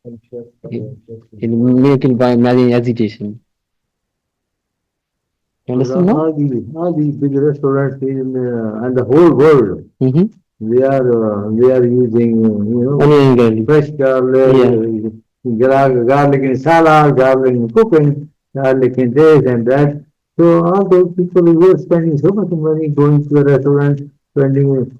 And just, It, just it'll make it by marrying agitation. You So understand now? all these big restaurants in and the whole world, Mm-hmm. they are using Onion and garlic. fresh garlic, Yeah. garlic in salad, garlic in cooking, garlic in this and that. So all those people who are spending so much money going to the restaurant, spending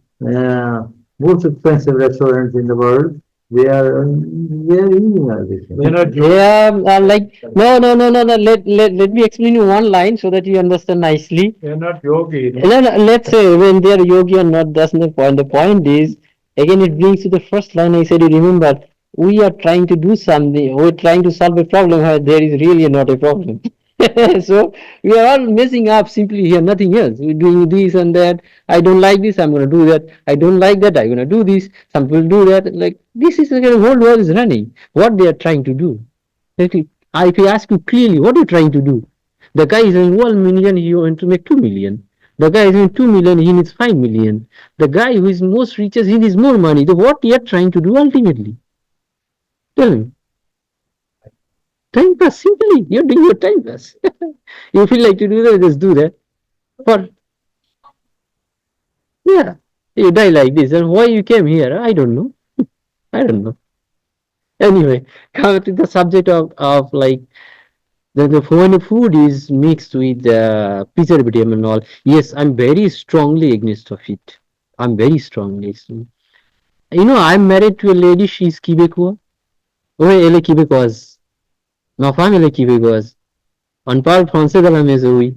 most expensive restaurants in the world, they are eating all this. They're not Yeah, like no. Let me explain you one line so that you understand nicely. they're not yogi. No, no, let's say when they are yogi or not, that's not the point. The point is, again, it brings to the first line I said, you remember, we are trying to do something, we're trying to solve a problem where there is really not a problem. So we are all messing up simply here, nothing else. We're doing this and that. I don't like this, I'm going to do that. I don't like that, I'm going to do this. Some people do that. Like, this is the whole world is running. What they are trying to do. If I ask you clearly, what are you trying to do? The guy is earning 1 million, he wants to make 2 million. The guy is earning 2 million, he needs 5 million. The guy who is most richest, he needs more money. So what you are trying to do ultimately? Tell me. Time pass, simply. You're doing your time pass. You feel like to do that, just do that. For, yeah, you die like this. And why you came here? I don't know. I don't know. Anyway, come to the subject of like the when food is mixed with preservative and all, yes, I'm very strongly against of it. I'm very strongly. I'm married to a lady, she's Quebecois. Ouais, elle est québécoise. Ma femme, elle est québécoise. On parle français dans la maison, oui.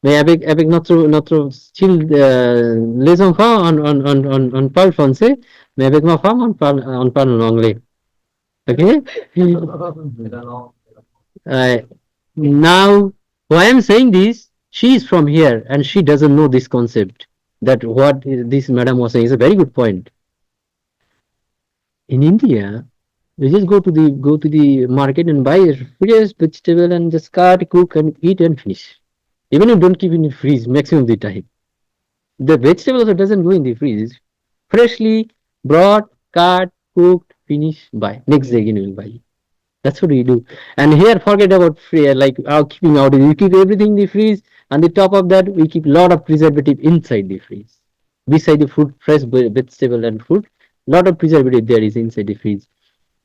Mais avec notre style, les enfants, on parle français, mais avec ma femme, on parle en anglais. Okay? Uh, Now, why I'm saying this, she is from here and she doesn't know this concept. That what this madam was saying is a very good point. In India, we just go to the market and buy a fresh vegetable and just cut, cook, and eat and finish. Even if you don't keep it in the freeze, maximum of the time. The vegetable also doesn't go in the freeze. Freshly brought, cut, cooked, finish, buy. Next day again we will buy. That's what we do. And here, forget about free, like keeping out. We keep everything in the freeze, and the top of that, we keep a lot of preservative inside the freeze. Beside the fruit, fresh vegetable and fruit, lot of preservative there is inside the freeze.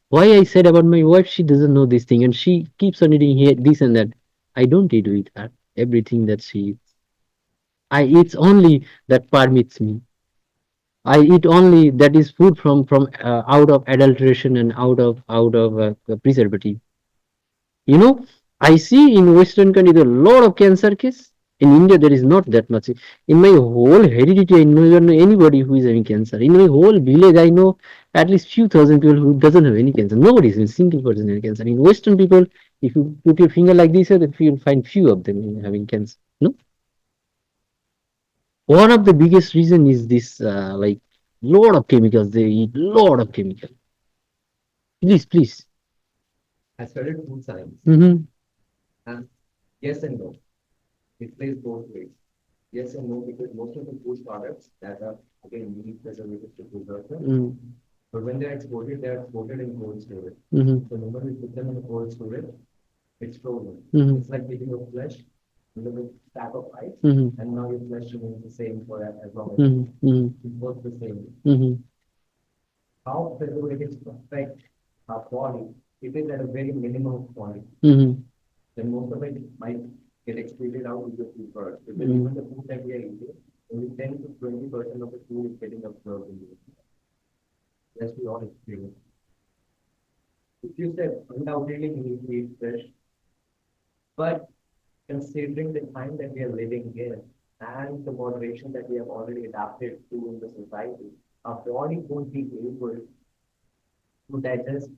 Why I said about my wife, she doesn't know this thing, and she keeps on eating here this and that. I don't eat with her everything that she eats. I eat only that permits me. I eat only that is food from out of adulteration and out of preservative. You know, I see in Western country there are a lot of cancer case. In India, there is not that much. In my whole heredity, I know even know anybody who is having cancer. In my whole village, I know at least few thousand people who doesn't have any cancer. Nobody is a single person having cancer. In Western people, if you put your finger like this, you'll find few of them having cancer. No, one of the biggest reason is this, like lot of chemicals. They eat lot of chemical. Please, please. I studied food science, Mm-hmm. and yes and no. It plays both ways. Yes and no, because most of the food products that are again unique preservatives to preserve them, Mm-hmm. but when they're exported in cold storage. Mm-hmm. So the moment we put them in the cold storage, it's frozen. Mm-hmm. It's like taking a flesh little stack of ice, Mm-hmm. and now your flesh remains the same for as long as Mm-hmm. Mm-hmm. it works the same. Mm-hmm. How preservatives affect our body, it is at a very minimum point. Mm-hmm. Then most of it might get excreted out with the food first. Because Mm-hmm. even the food that we are eating, only 10 to 20% of the food is getting absorbed in the rest we all experience. If you said undoubtedly we need to eat fish, but considering the time that we are living in and the moderation that we have already adapted to in the society, our body won't be able to digest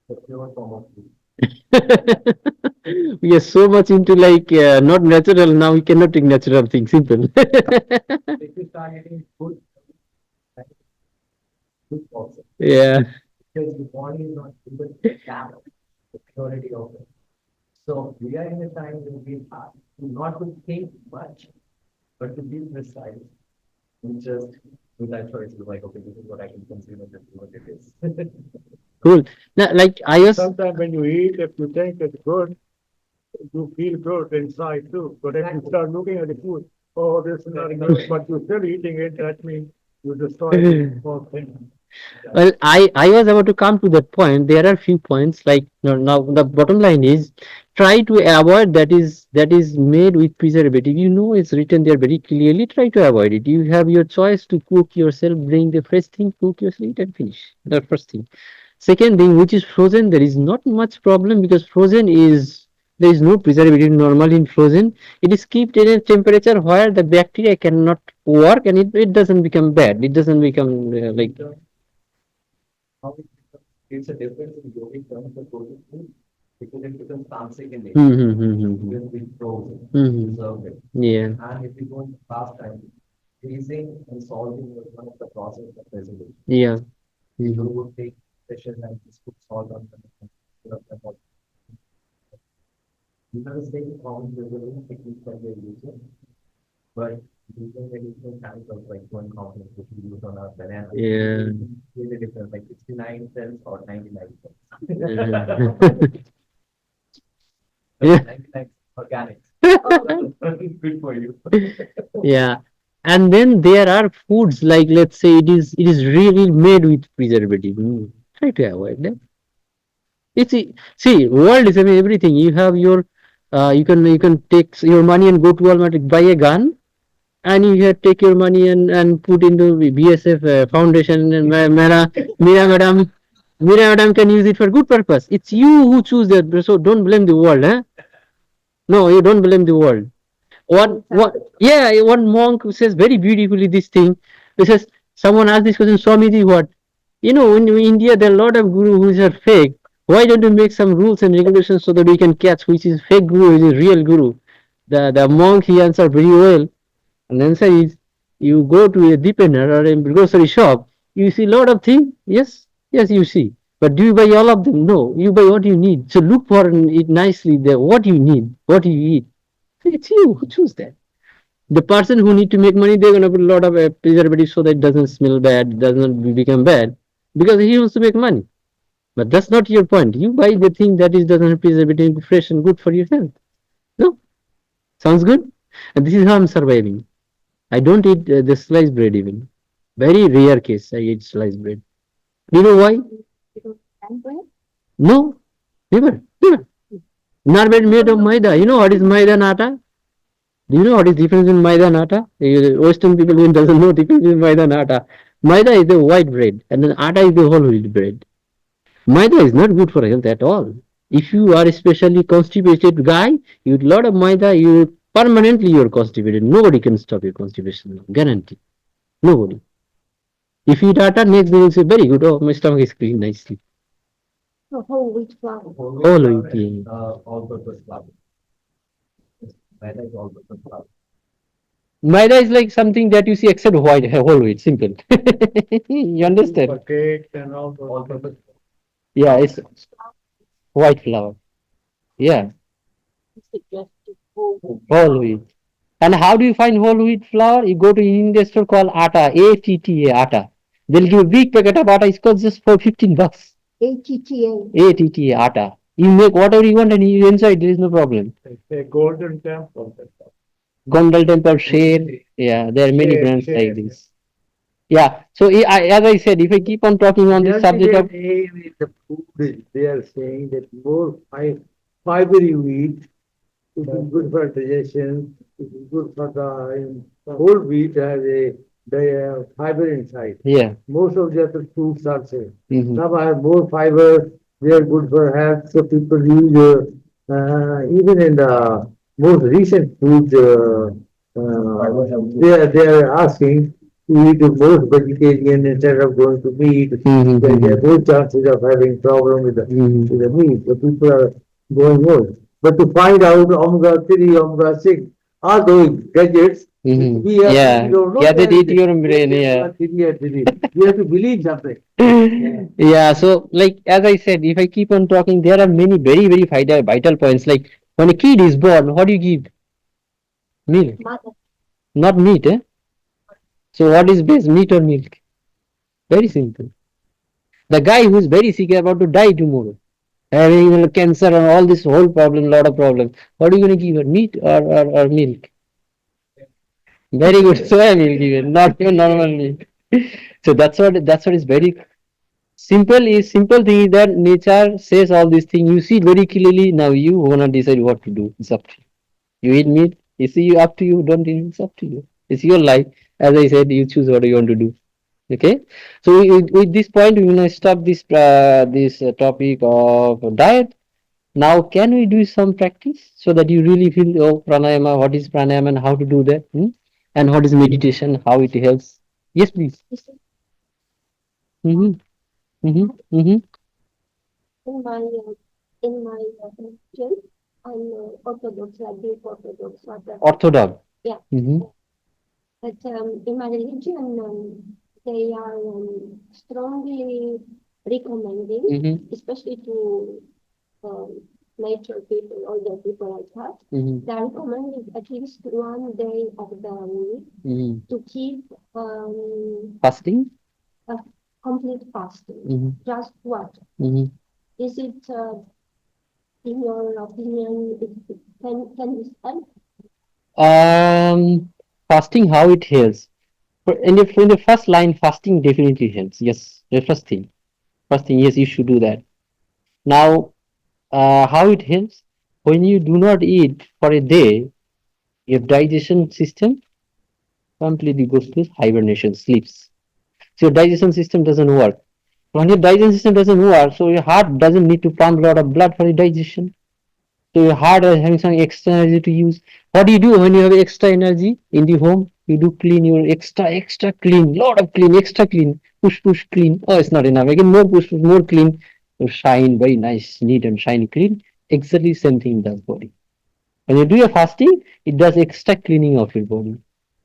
the pure form of food. We are so much into like not natural now. We cannot take natural things. Simple. If you start eating food, like food also, Yeah. because the body is not able to adapt the purity of it. So we are in a time when we have to not to think much, but to be precise and just with that choice, you're like, okay, this is what I can consume and this is what it is. Cool. Now, like I was. Sometimes when you eat, if you think it's good, you feel good inside too. But if you start looking at the food, oh, this is not good, but you're still eating it, that means you destroy the whole thing. Well, I was about to come to that point. There are few points like now the bottom line is try to avoid that is made with preservative. You know it's written there very clearly. Try to avoid it. You have your choice to cook yourself, bring the fresh thing, cook yourself, eat and finish. That first thing. Second thing, which is frozen, there is not much problem because frozen is there is no preservative normal in frozen. It is kept in a temperature where the bacteria cannot work and it doesn't become bad. It doesn't become like. How it becomes, it's a difference in yogic terms of frozen food because it becomes tansik in nature. Mm-hmm. When we frozen, Mm-hmm. preserve it. Yeah. And if you go into past time, freezing and salting was one of the process of preservation. Yeah. People Mm-hmm. would take fishes and just put salt on them and put up them all. These are the same common preservation techniques that we're using, but using the different kinds of like one component which we use on our banana. Yeah. Really different, like 69 cents or 99 cents. Uh-huh. But Yeah. 99 organics. Good for you. Yeah. And then there are foods like let's say it is really made with preservative. Try to avoid that. It's see world is I mean everything. You have your you can take your money and go to Walmart and buy a gun and you have take your money and put into BSF foundation and Mira madam can use it for good purpose. It's you who choose that. So don't blame the world. Eh? No, you don't blame the world. Yeah, one monk says very beautifully this thing. He says, someone asked this question, Swamiji, what? In India, there are a lot of gurus who are fake. Why don't you make some rules and regulations so that we can catch which is fake guru, which is real guru? The monk, he answered very well. And the answer is, you go to a depender or a grocery shop, you see a lot of things. Yes, yes, you see. But do you buy all of them? No, you buy what you need. So look for it nicely there. What you need, what you eat. It's you who choose that. The person who need to make money, they're gonna put a lot of preservatives so that it doesn't smell bad, doesn't become bad, because he wants to make money. But that's not your point. You buy the thing that is doesn't have preservative, fresh and good for your health. No, sounds good. And this is how I'm surviving. I don't eat the sliced bread even. Very rare case I eat sliced bread. Do you know why? No, never, never. Not bread made of maida. You know what is maida and atta? Do you know what is difference in maida and atta? Western people who doesn't know difference between maida and atta. Maida is the white bread and then atta is the whole wheat bread. Maida is not good for health at all. If you are especially constipated guy, you eat a lot of maida, you permanently you're constipated. Nobody can stop your constipation. Guarantee. Nobody. If you eat atta, next day you'll say, very good. Oh, my stomach is clean nicely. So whole wheat flour. All Flour wheat. and, Yeah. all-purpose flour. Maida is all-purpose flour. Maida is like something that you see except white, whole wheat. Simple. You understand? For cakes and all those. All-purpose Yeah, it's white flour. Yeah, whole wheat. And how do you find whole wheat flour? You go to an Indian store called Atta, ATTA, Atta. They'll give you a big packet of atta. It's cost just for $15. ATTA. ATTA, Atta. You make whatever you want and you enjoy. There is no problem. It's a golden temple. Gondal Temple, Share. Yeah, there are many Share, brands share, like this. Yeah. So as I said, if I keep on talking on The this subject ultimate of aim is the food is they are saying that more fiber you eat, it is good for digestion, it is good for the whole wheat has the fiber inside. yeah. Most of the other fruits are same. Hmm. Some have more fiber, they are good for health, so people use even in the most recent foods, they are asking to eat more vegetarian instead of going to meat. There are more chances of having problem with the meat. So people are going more. But to find out omega 3, omega 6, all those gadgets, we Yeah. don't know Yeah, that that eat your brain. Yeah. we have to believe something. Yeah. So, like as I said, if I keep on talking, there are many very very vital points. Like when a kid is born, what do you give? Milk, Mother, not meat. Eh? So what is best, meat or milk? Very simple. The guy who is very sick about to die tomorrow, having cancer and all this whole problem, lot of problem. What are you going to give her, meat or milk? Very good. Soya milk even, not your normal milk. So that's what is very simple. Is simple thing is that nature says all these things. You see it very clearly. Now you wanna decide what to do. It's up to you. You eat meat. It's you up to you. Don't eat. It's up to you. It's your life. As I said, you choose what you want to do. Okay. So with this point, we will stop this topic of diet. Now, can we do some practice so that you really feel, oh, pranayama, what is pranayama and how to do that? And what is meditation, how it helps? Yes, please. Mm-hmm, mm-hmm, mm-hmm. in my religion, I'm Orthodox, like Greek Orthodox, not that. Orthodox. Yeah, Mm-hmm, but in my religion, they are strongly recommending, mm-hmm, especially to um, nature people, older people like that. mm-hmm, They are recommending at least 1 day of the week mm-hmm. to keep Fasting? a complete fasting. Mm-hmm, Just what? mm-hmm. Is it, in your opinion, can this help? Um, Fasting, how it helps? In the first line, fasting definitely helps. Yes, the first thing. First thing, yes, you should do that. Now, how it helps? When you do not eat for a day, your digestion system completely goes to hibernation, sleeps. So your digestion system doesn't work. When your digestion system doesn't work, so your heart doesn't need to pump a lot of blood for your digestion. So your heart is having some extra energy to use. What do you do when you have extra energy in the home? You do clean your extra clean, lot of clean, extra clean, push, clean. Oh, it's not enough. Again, more push, more clean. You shine, very nice, neat and shiny, clean. Exactly same thing does body. When you do your fasting, it does extra cleaning of your body.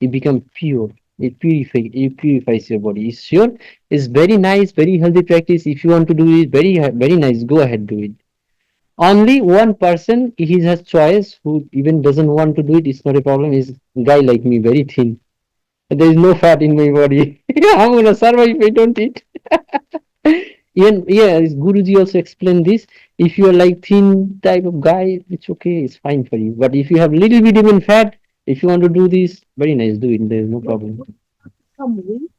It becomes pure. It purifies your body. It's sure. It's very nice, very healthy practice. If you want to do it, very nice. Go ahead, do it. Only one person, he has choice, who even doesn't want to do it. It's not a problem. Is guy like me, very thin. There is no fat in my body. I'm gonna survive if I don't eat. Even yeah, Guruji also explained this. If you are like thin type of guy, it's okay, it's fine for you. But if you have little bit even fat, if you want to do this, very nice, do it. There's no problem. Some week,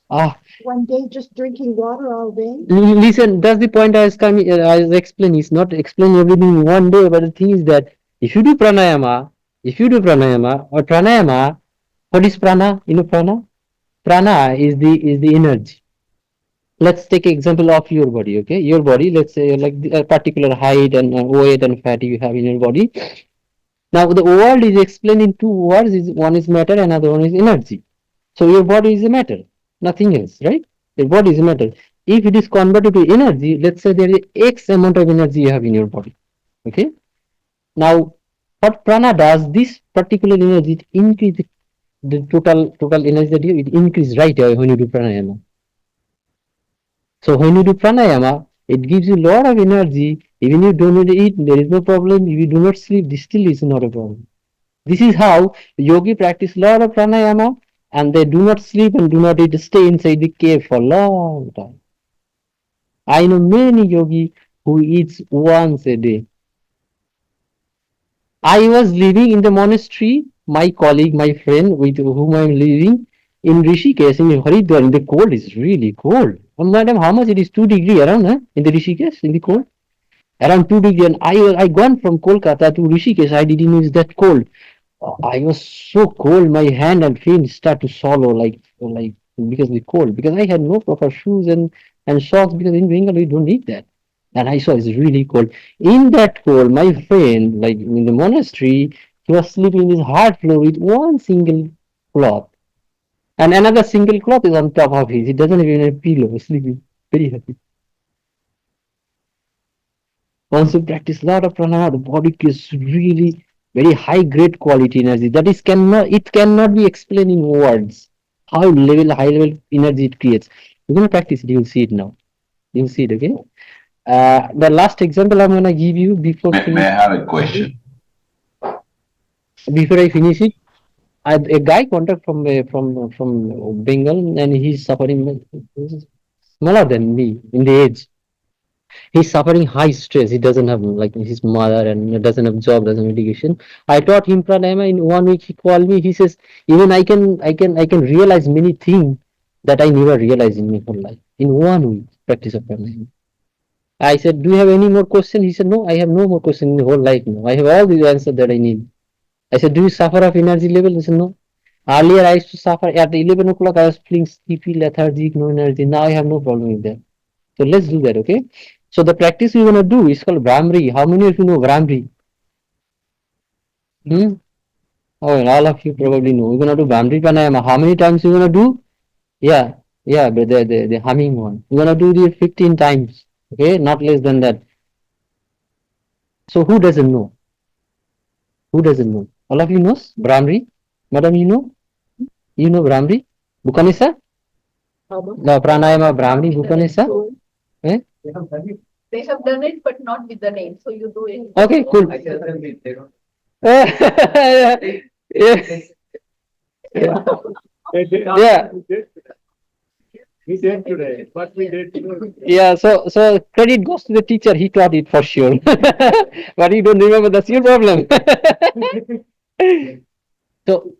Ah, 1 day just drinking water all day. listen, that's the point I was coming. I was explaining. It's not explaining everything in one day, but the thing is that if you do pranayama or pranayama, what is prana? You know prana? Prana is the energy. Let's take example of your body. Okay, your body. Let's say like a particular height and weight and fat you have in your body. Now the world is explained in two words. One is matter, another one is energy. So your body is a matter, nothing else, right? Your body is a matter. If it is converted to energy, let's say there is X amount of energy you have in your body. Okay. Now, what prana does, this particular energy, it increase the total energy that you, it increase right away when you do pranayama. So when you do pranayama, it gives you a lot of energy. Even you don't need to eat, there is no problem. If you do not sleep, this still is not a problem. This is how yogi practice lot of pranayama, and they do not sleep and do not eat, stay inside the cave for a long time. I know many yogi who eats once a day. I was living in the monastery, my colleague, my friend with whom I'm living in Rishikesh in Haridwar. In the cold is really cold. Madam, how much it is? 2 degree around, huh? In the Rishikesh, in the cold? Around 2 degree. And I gone from Kolkata to Rishikesh. I didn't know it's that cold. I was so cold. My hand and feet start to swallow like because of the cold. Because I had no proper shoes and socks because in Bengal we don't need that. And I saw it's really cold. In that cold, my friend, like in the monastery, he was sleeping in his hard floor with one single cloth. And another single cloth is on top of his. He doesn't have even a pillow. He's sleeping very happy. Once you practice a lot of pranayama, the body gets really very high grade quality energy. That is cannot be explained in words. How high level energy it creates. You're gonna practice it, you'll see it now. You'll see it, okay? The last example I'm gonna give you May I have a question? before I finish it. A guy contact from Bengal and he's suffering smaller than me in the age. He's suffering high stress. He doesn't have like his mother and doesn't have job, doesn't have education. I taught him pranayama in 1 week. He called me. He says, even I can realize many things that I never realized in my whole life. In 1 week, practice of pranayama. I said, do you have any more question? He said, no, I have no more question in the whole life now. I have all the answers that I need. I said, do you suffer of energy level? He said, no. Earlier I used to suffer at 11 o'clock. I was feeling sleepy, lethargic, no energy. Now I have no problem with that. So let's do that, okay? So the practice we're gonna do is called Brahmri. How many of you know Brahmri? Hmm? Oh, and all of you probably know. We're gonna do Brahmri Pranayama. How many times we're gonna do? Yeah, yeah, but the humming one. We're gonna do the 15 times. Okay, not less than that. So who doesn't know? Who doesn't know? All of you knows Brahmri? Madam, you know? You know Brahmri? Bukanisa? No, Pranayama Brahmri Bukanisa? Eh? They have done it, but not with the name. So you do it. Okay, cool. I tell them they don't. Yeah. Yeah. We did today, but we did today. Yeah, so credit goes to the teacher. He taught it for sure, but you don't remember. That's your problem. So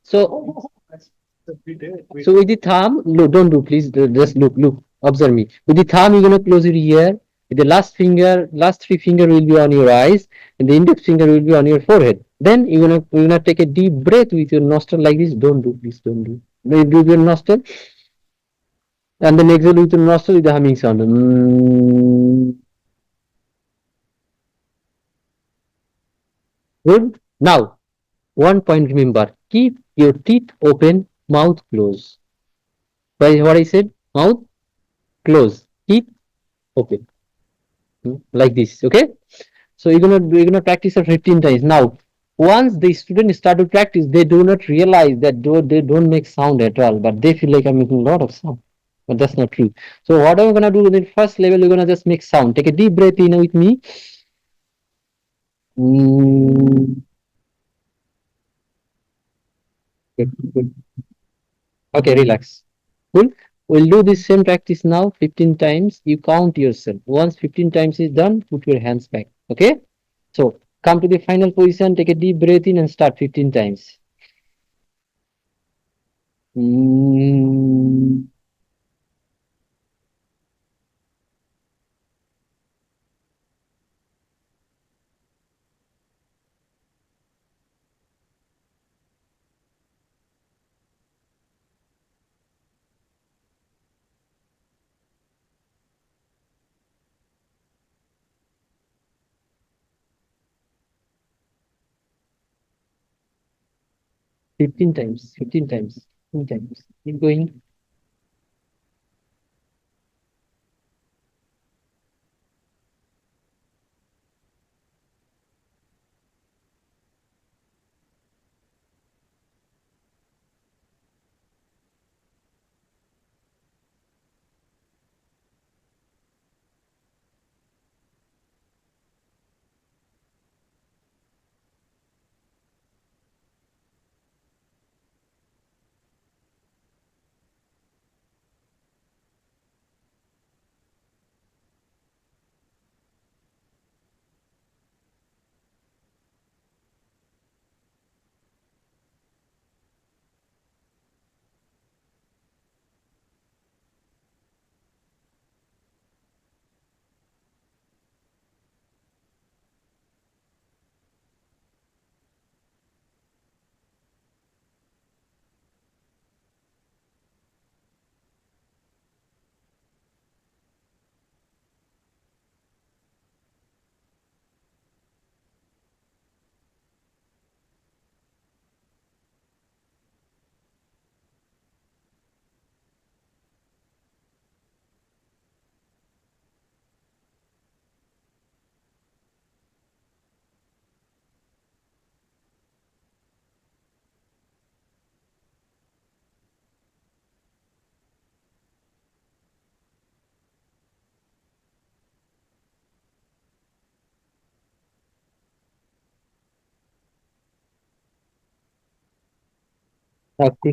We did. so with the thumb, look, don't do please. Just look, observe me. With the thumb, you're gonna close your ear. With the last three finger will be on your eyes, and the index finger will be on your forehead. Then you're gonna take a deep breath with your nostril like this. Don't do, please, don't do. Then do your nostril, and then exhale with your nostril with the humming sound. Good. Now, one point remember: keep your teeth open, mouth closed. What I said? Mouth close, teeth open. Like this, okay? So you're gonna practice it 15 times. Now, once the students start to practice, they do not realize that they don't make sound at all, but they feel like I'm making a lot of sound. But that's not true. So what I'm gonna do in the first level, you're gonna just make sound. Take a deep breath in with me. Mm, good, good. Okay, relax. Cool. We'll do this same practice now 15 times. You count yourself. Once 15 times is done, put your hands back. Okay? So come to the final position, take a deep breath in and start 15 times. Mm, 15 times, 15 times, 15 times. Keep going.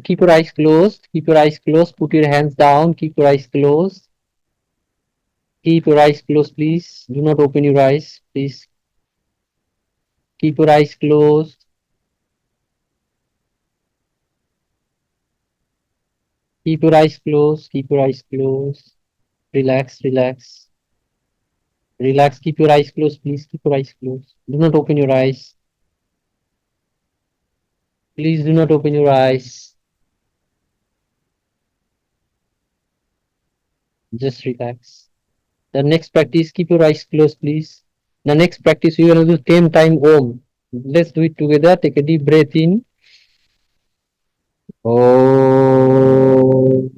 Keep your eyes closed. Keep your eyes closed. Put your hands down. Keep your eyes closed. Keep your eyes closed, please. Do not open your eyes, please. Keep your eyes closed. Keep your eyes closed. Keep your eyes closed. Relax, relax. Relax. Keep your eyes closed, please. Keep your eyes closed. Do not open your eyes. Please do not open your eyes. Just relax. The next practice, keep your eyes closed, please. The next practice, we are going to do same time Om. Let's do it together. Take a deep breath in. Om.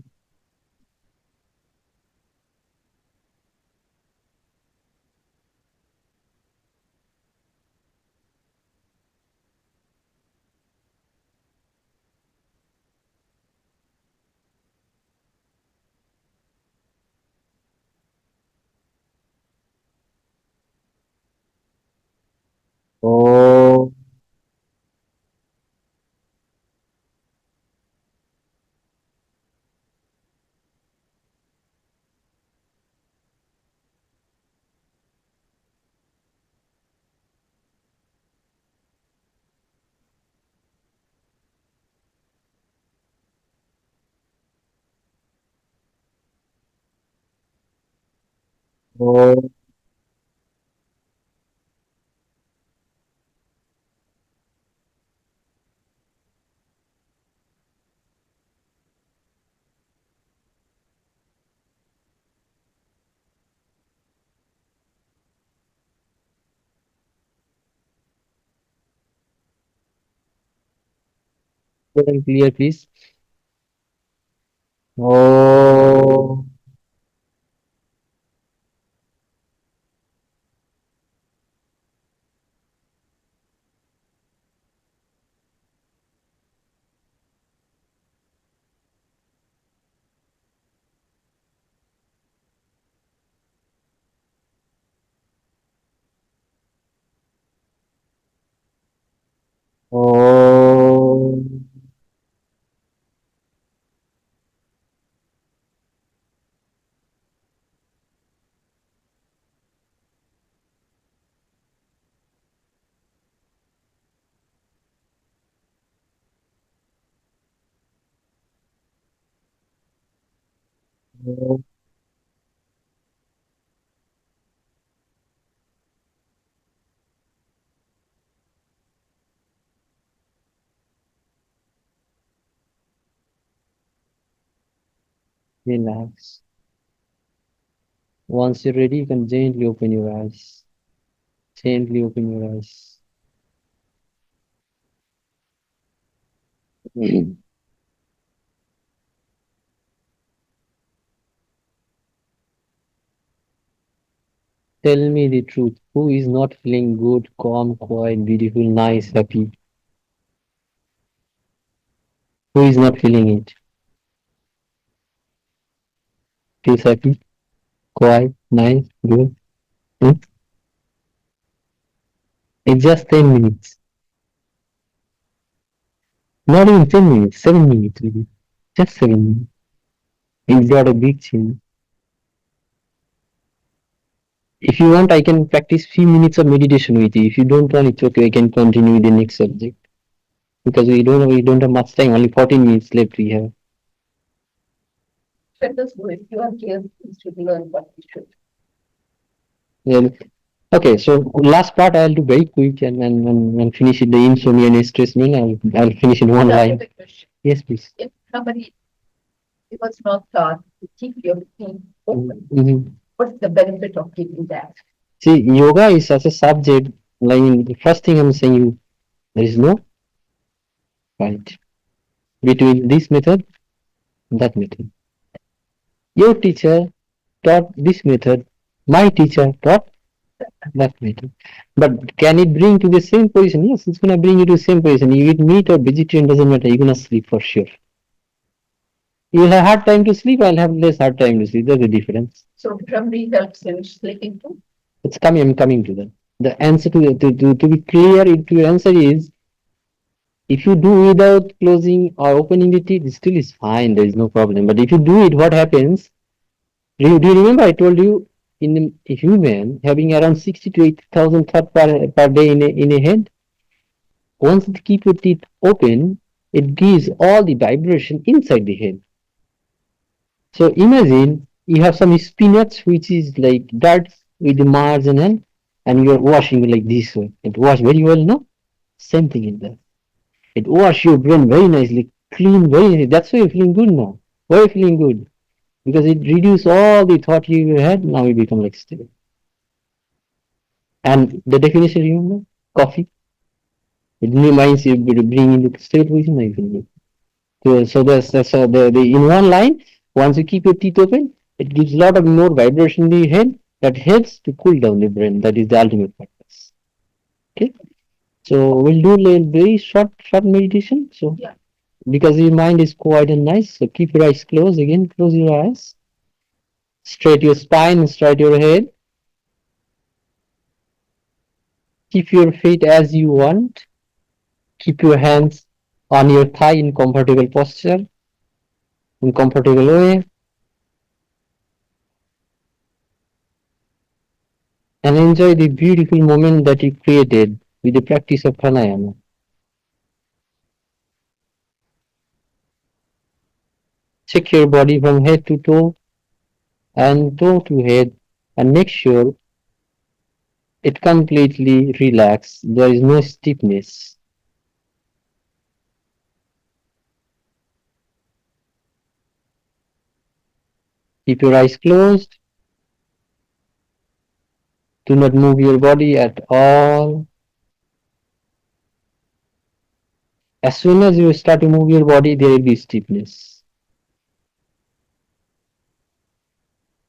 Om. Om. Clear and clear, please. Om. Om. Om. Relax. Once you're ready, you can gently open your eyes. Gently open your eyes. Tell me the truth. Who is not feeling good, calm, quiet, beautiful, nice, happy? Who is not feeling it? Feels happy, quiet, nice, good. Hmm? It's just 10 minutes. Not even 10 minutes, 7 minutes, really. Just 7 minutes. It's got a big change. If you want, I can practice few minutes of meditation with you. If you don't want, it's okay. I can continue with the next subject because we don't have much time. Only 14 minutes left we have. Let us go. If you are here, we should learn what we should. Well, okay, so last part I'll do very quick and finish it. The insomnia and stress mean I'll finish in one I line. have a question. Yes, please. If somebody was not taught to keep your teeth open, Mhm. what's the benefit of keeping that? See, yoga is such a subject. Like the first thing I'm saying, you there is no fight between this method and that method. Your teacher taught this method. My teacher taught that method. But can it bring to the same position? Yes, it's gonna bring you to the same position. You eat meat or vegetarian doesn't matter. You're gonna sleep for sure. You'll have hard time to sleep. I'll have less hard time to sleep. There's a difference. So Brahmi helps in sleeping too. It's coming. I'm coming to that. The answer to be clear, to your answer is If you do without closing or opening the teeth, it still is fine. There is no problem. But if you do it, what happens? Do you remember I told you in a human having around 60 to 80,000 thoughts per day in a head? Once you keep your teeth open, it gives all the vibration inside the head. So imagine you have some spinach which is like dirt with the margin and you're washing like this way. It wash very well, no? Same thing in that. It wash your brain very nicely, clean very nicely. That's why you're feeling good now. Why are you feeling good? Because it reduce all the thought you had, now you become like stable. And the definition, remember? Coffee. It reminds you to bring into stable position, now you feel good. So in one line, once you keep your teeth open, it gives a lot of more vibration in the head that helps to cool down the brain. That is the ultimate purpose. Okay. So we'll do a very short meditation. So Yeah. because your mind is quiet and nice, so keep your eyes closed. Again, close your eyes. Straight your spine, straight your head. Keep your feet as you want. Keep your hands on your thigh in comfortable posture, in comfortable way. And enjoy the beautiful moment that you created with the practice of pranayama. Check your body from head to toe and toe to head and make sure it completely relaxed. There is no stiffness. Keep your eyes closed. Do not move your body at all. As soon as you start to move your body, there will be stiffness.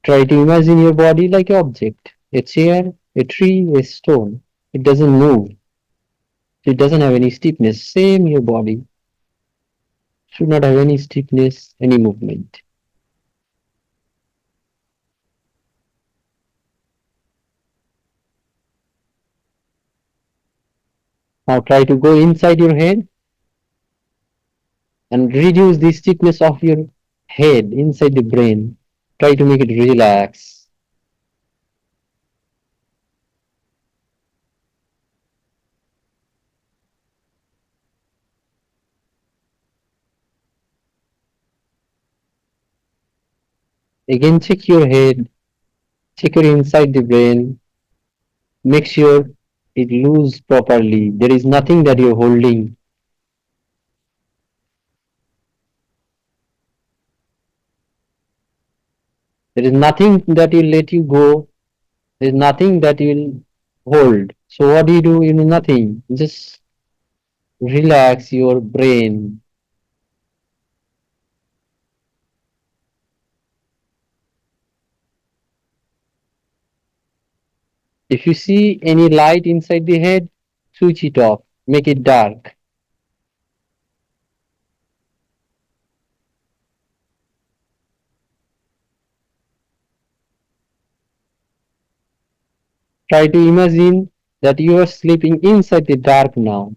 Try to imagine your body like an object, a chair, a tree, a stone. It doesn't move. It doesn't have any stiffness. Same your body should not have any stiffness, any movement. Now try to go inside your head and reduce the stiffness of your head inside the brain. Try to make it relax. Again, check your head, check your inside the brain. Make sure it loose properly. There is nothing that you're holding. There is nothing that will let you go. There is nothing that will hold. So what do? You know nothing. Just relax your brain. If you see any light inside the head, switch it off. Make it dark. Try to imagine that you are sleeping inside the dark now.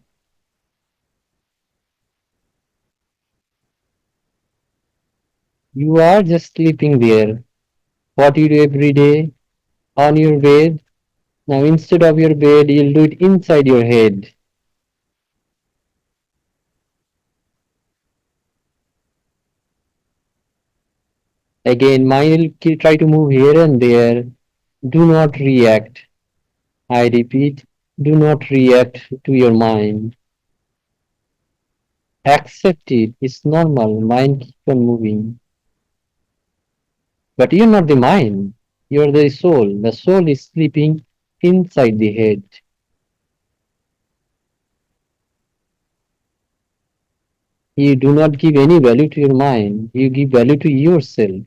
You are just sleeping there. What you do every day on your bed. Now instead of your bed, you'll do it inside your head. Again, mind will try to move here and there. Do not react. I repeat, do not react to your mind. Accept it. It's normal. Mind keep on moving. But you're not the mind. You're the soul. The soul is sleeping inside the head. You do not give any value to your mind. You give value to yourself.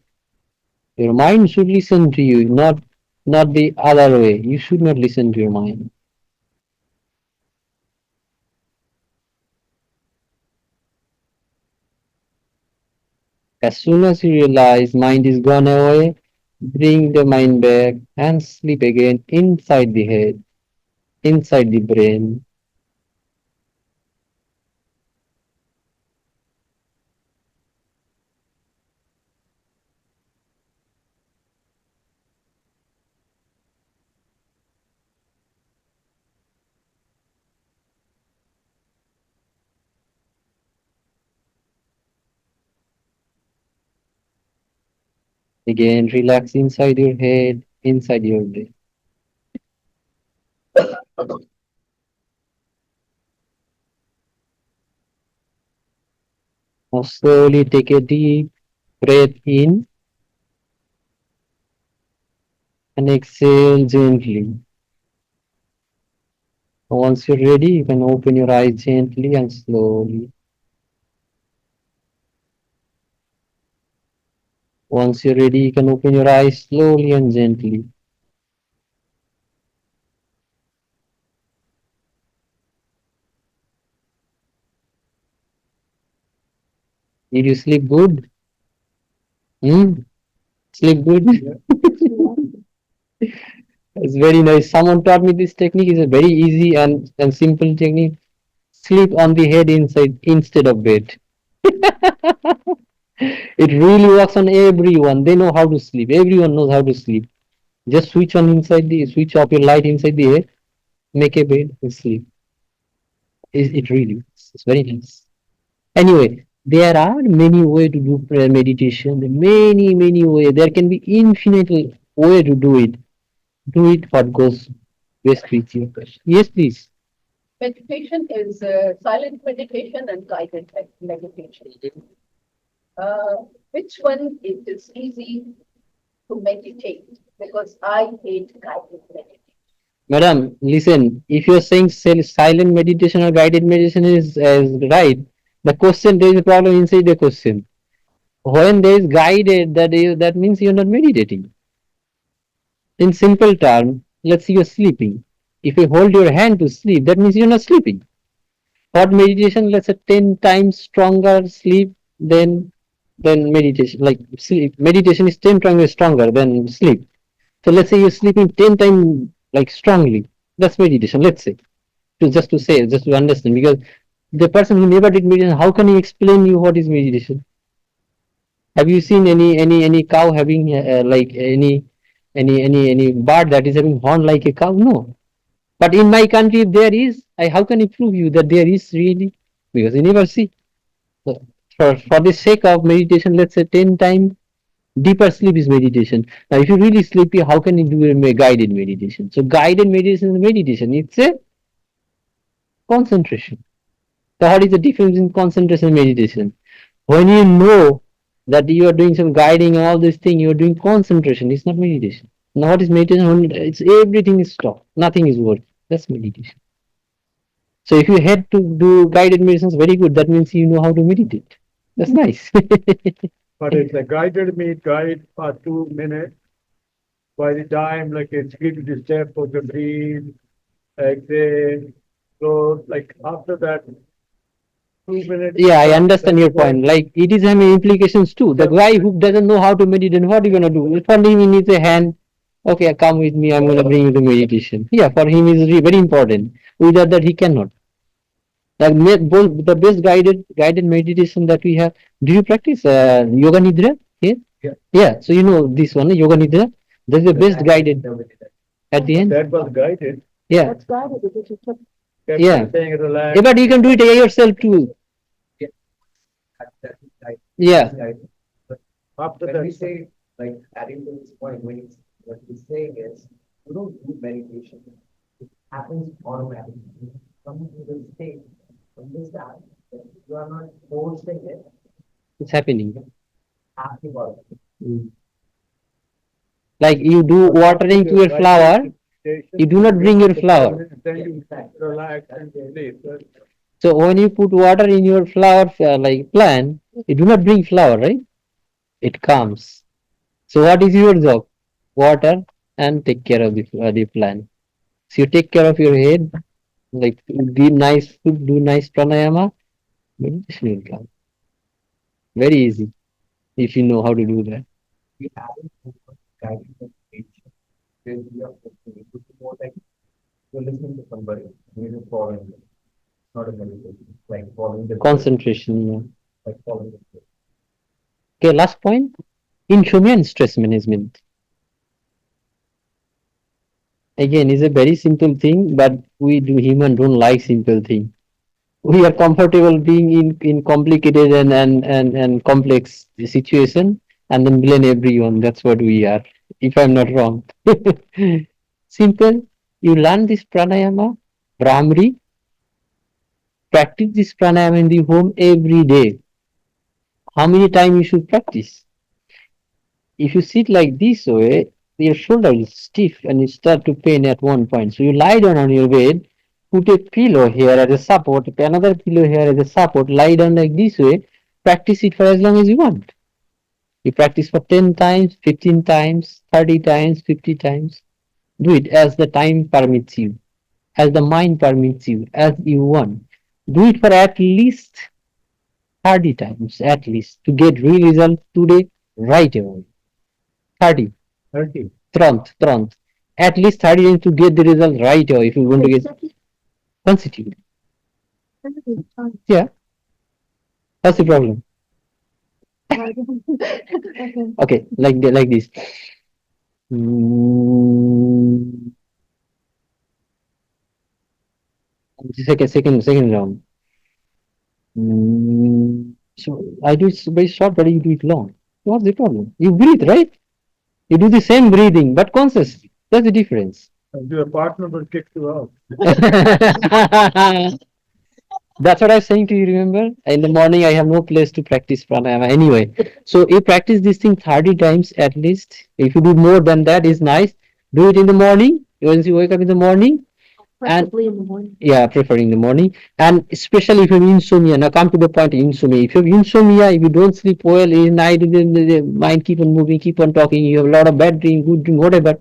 Your mind should listen to you, not the other way. You should not listen to your mind. As soon as you realize mind is gone away, bring the mind back and sleep again inside the head, inside the brain. Again, relax inside your head, inside your brain. Now slowly take a deep breath in and exhale gently. Once you're ready, you can open your eyes gently and slowly. Once you're ready, you can open your eyes slowly and gently. Did you sleep good? Hmm? Sleep good? It's very nice. Someone taught me this technique. It's a very easy and simple technique. Sleep on the head inside instead of bed. It really works on everyone. They know how to sleep. Everyone knows how to sleep. Just switch off your light inside the head, make a bed and sleep. It really works. It's very nice. Anyway, there are many ways to do prayer meditation. Many ways. There can be infinite way to do it. Do it what goes best with you. Yes, please. Meditation is silent meditation and guided meditation. Which one it is easy to meditate? Because I hate guided meditation. Madam, listen, if you're saying silent meditation or guided meditation is right, the question, there is a problem inside the question. When there is guided, that means you're not meditating. In simple term, let's say you're sleeping. If you hold your hand to sleep, that means you're not sleeping. For meditation, let's say 10 times stronger sleep than meditation. Like sleep, meditation is 10 times stronger than sleep. So let's say you're sleeping 10 times like strongly. That's meditation, let's say. Just to understand. Because the person who never did meditation, how can he explain you what is meditation? Have you seen any cow having like any bird that is having horn like a cow? No. But in my country, if there is, how can I prove you that there is really? Because you never see. So for the sake of meditation, let's say 10 times deeper sleep is meditation. Now, if you're really sleepy, how can you do a guided meditation? So guided meditation is meditation. It's a concentration. So what is the difference in concentration and meditation? When you know that you are doing some guiding and all this thing, you are doing concentration. It's not meditation. Now what is meditation? When it's everything is stopped. Nothing is working. That's meditation. So if you had to do guided meditations, very good. That means you know how to meditate. That's nice. But it's a guide for 2 minutes. By the time like it's give the step of the breathe, exhale, so like after that 2 minutes. Yeah, I understand your point. Like it is having implications too. The guy who doesn't know how to meditate, what are you gonna do? For him, he needs a hand. Okay, come with me. I'm gonna bring you to meditation. Yeah, for him is very important. Without that, he cannot. Both the best guided meditation that we have. Do you practice yoga nidra? Yeah. Yeah. Yeah. So you know this one, yoga nidra. That's the best guided at the end. That was guided. Yeah. That's guided because you took Kept Yeah. saying relax. Yeah, but you can do it yourself too. Yeah. After When we that, say, like, adding to this point, what he's saying is, you don't do meditation. It happens automatically. Come to the state, understand that you are not forcing it, It's happening. asking about it. Mm. Like you do watering to your flower, you do not bring your flower. Then you relax and sleep. So when you put water in your flower like plant, you do not bring flower, right? It comes. So what is your job? Water and take care of the plant. So you take care of your head, like give nice food, do nice pranayama, meditation will come. Very easy if you know how to do that. We haven't guided meditation. There's more like you're listening to somebody, you're following them. It's not a meditation. It's like following the Concentration. Yeah. like following the Okay, last point. Insomnia and stress management. Again, is a very simple thing, but we do human don't like simple thing. We are comfortable being in complicated and complex situation. and then blame everyone. That's what we are, if I'm not wrong. Simple. You learn this pranayama, Brahmari, practice this pranayama in the home every day. How many times you should practice? If you sit like this way, your shoulder is stiff and you start to pain at one point. So you lie down on your bed, put a pillow here as a support, another pillow here as a support, lie down like this way, practice it for as long as you want. You practice for 10 times, 15 times, 30 times, 50 times. Do it as the time permits you, as the mind permits you, as you want. Do it for at least 30 times, at least, to get real result today, right away. 30. 30. Tront. At least 30 times to get the result right away if you want to get consecutive. Yeah. That's the problem. Okay, like this. Mm, second round. So I do it very short, but you do it long. What's the problem? You breathe, right? You do the same breathing, but consciously. That's the difference. And your partner will kick you out. That's what I was saying to you, remember? In the morning, I have no place to practice pranayama anyway. So you practice this thing 30 times at least. If you do more than that, is nice. Do it in the morning. Once you wake up in the morning. Preferably in the morning. Yeah, preferring in the morning. And especially if you have insomnia. Now come to the point of insomnia. If you have insomnia, if you don't sleep well in night, the mind keep on moving, keep on talking. You have a lot of bad dream, good dream, whatever.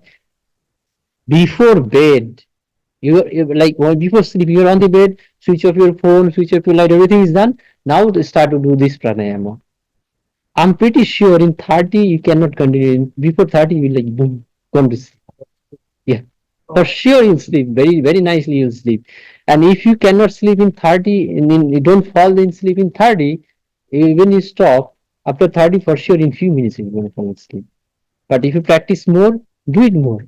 Before bed, you're like before sleep, you're on the bed, switch off your phone, switch off your light, everything is done. Now to start to do this pranayama. I'm pretty sure in 30 you cannot continue. Before 30 you will like boom, gone to sleep. Yeah. For sure you'll sleep. Very, very nicely you'll sleep. And if you cannot sleep in 30, and then you don't fall in sleep in 30, when you stop, after 30 for sure in few minutes you're going to fall asleep. But if you practice more, do it more.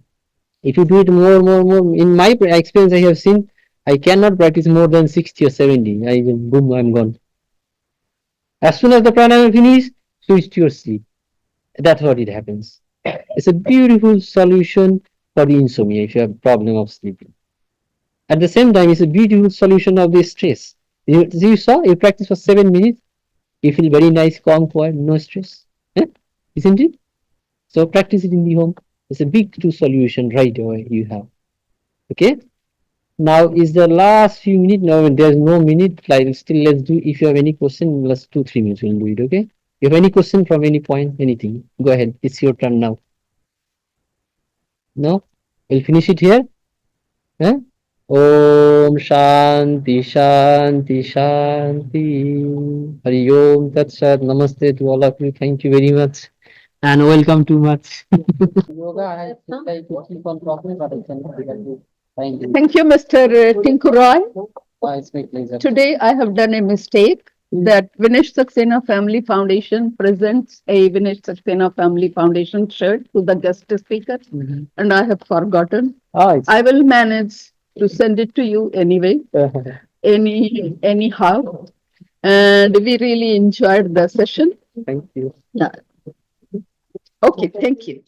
If you do it more, in my experience, I have seen I cannot practice more than 60 or 70. I will boom, I'm gone. As soon as the pranayama finish, switch to your sleep. That's what it happens. It's a beautiful solution for the insomnia if you have problem of sleeping. At the same time, it's a beautiful solution of the stress. You saw, you practice for 7 minutes, you feel very nice, calm, quiet, no stress. Isn't it? So practice it in the home. It's a big two solution right away you have. Okay. Now is the last few minutes. Now there's no minute. Like still, let's do. If you have any question, last 2-3 minutes we'll do it. Okay. If you have any question from any point, anything, go ahead. It's your turn now. No, we'll finish it here. Huh? Om Shanti Shanti Shanti. Hari Om Tat Sat. Namaste to all of you. Thank you very much. And welcome too much. Yoga, I try to keep on talking, but I cannot because you. Thank you. Thank you, Mr. Tinku Roy. It's my pleasure. Today I have done a mistake that Vinesh Saxena Family Foundation presents a Vinesh Saxena Family Foundation shirt to the guest speaker, and I have forgotten. I will manage to send it to you anyway, anyhow. And we really enjoyed the session. Thank you. Yeah. Okay, thank you.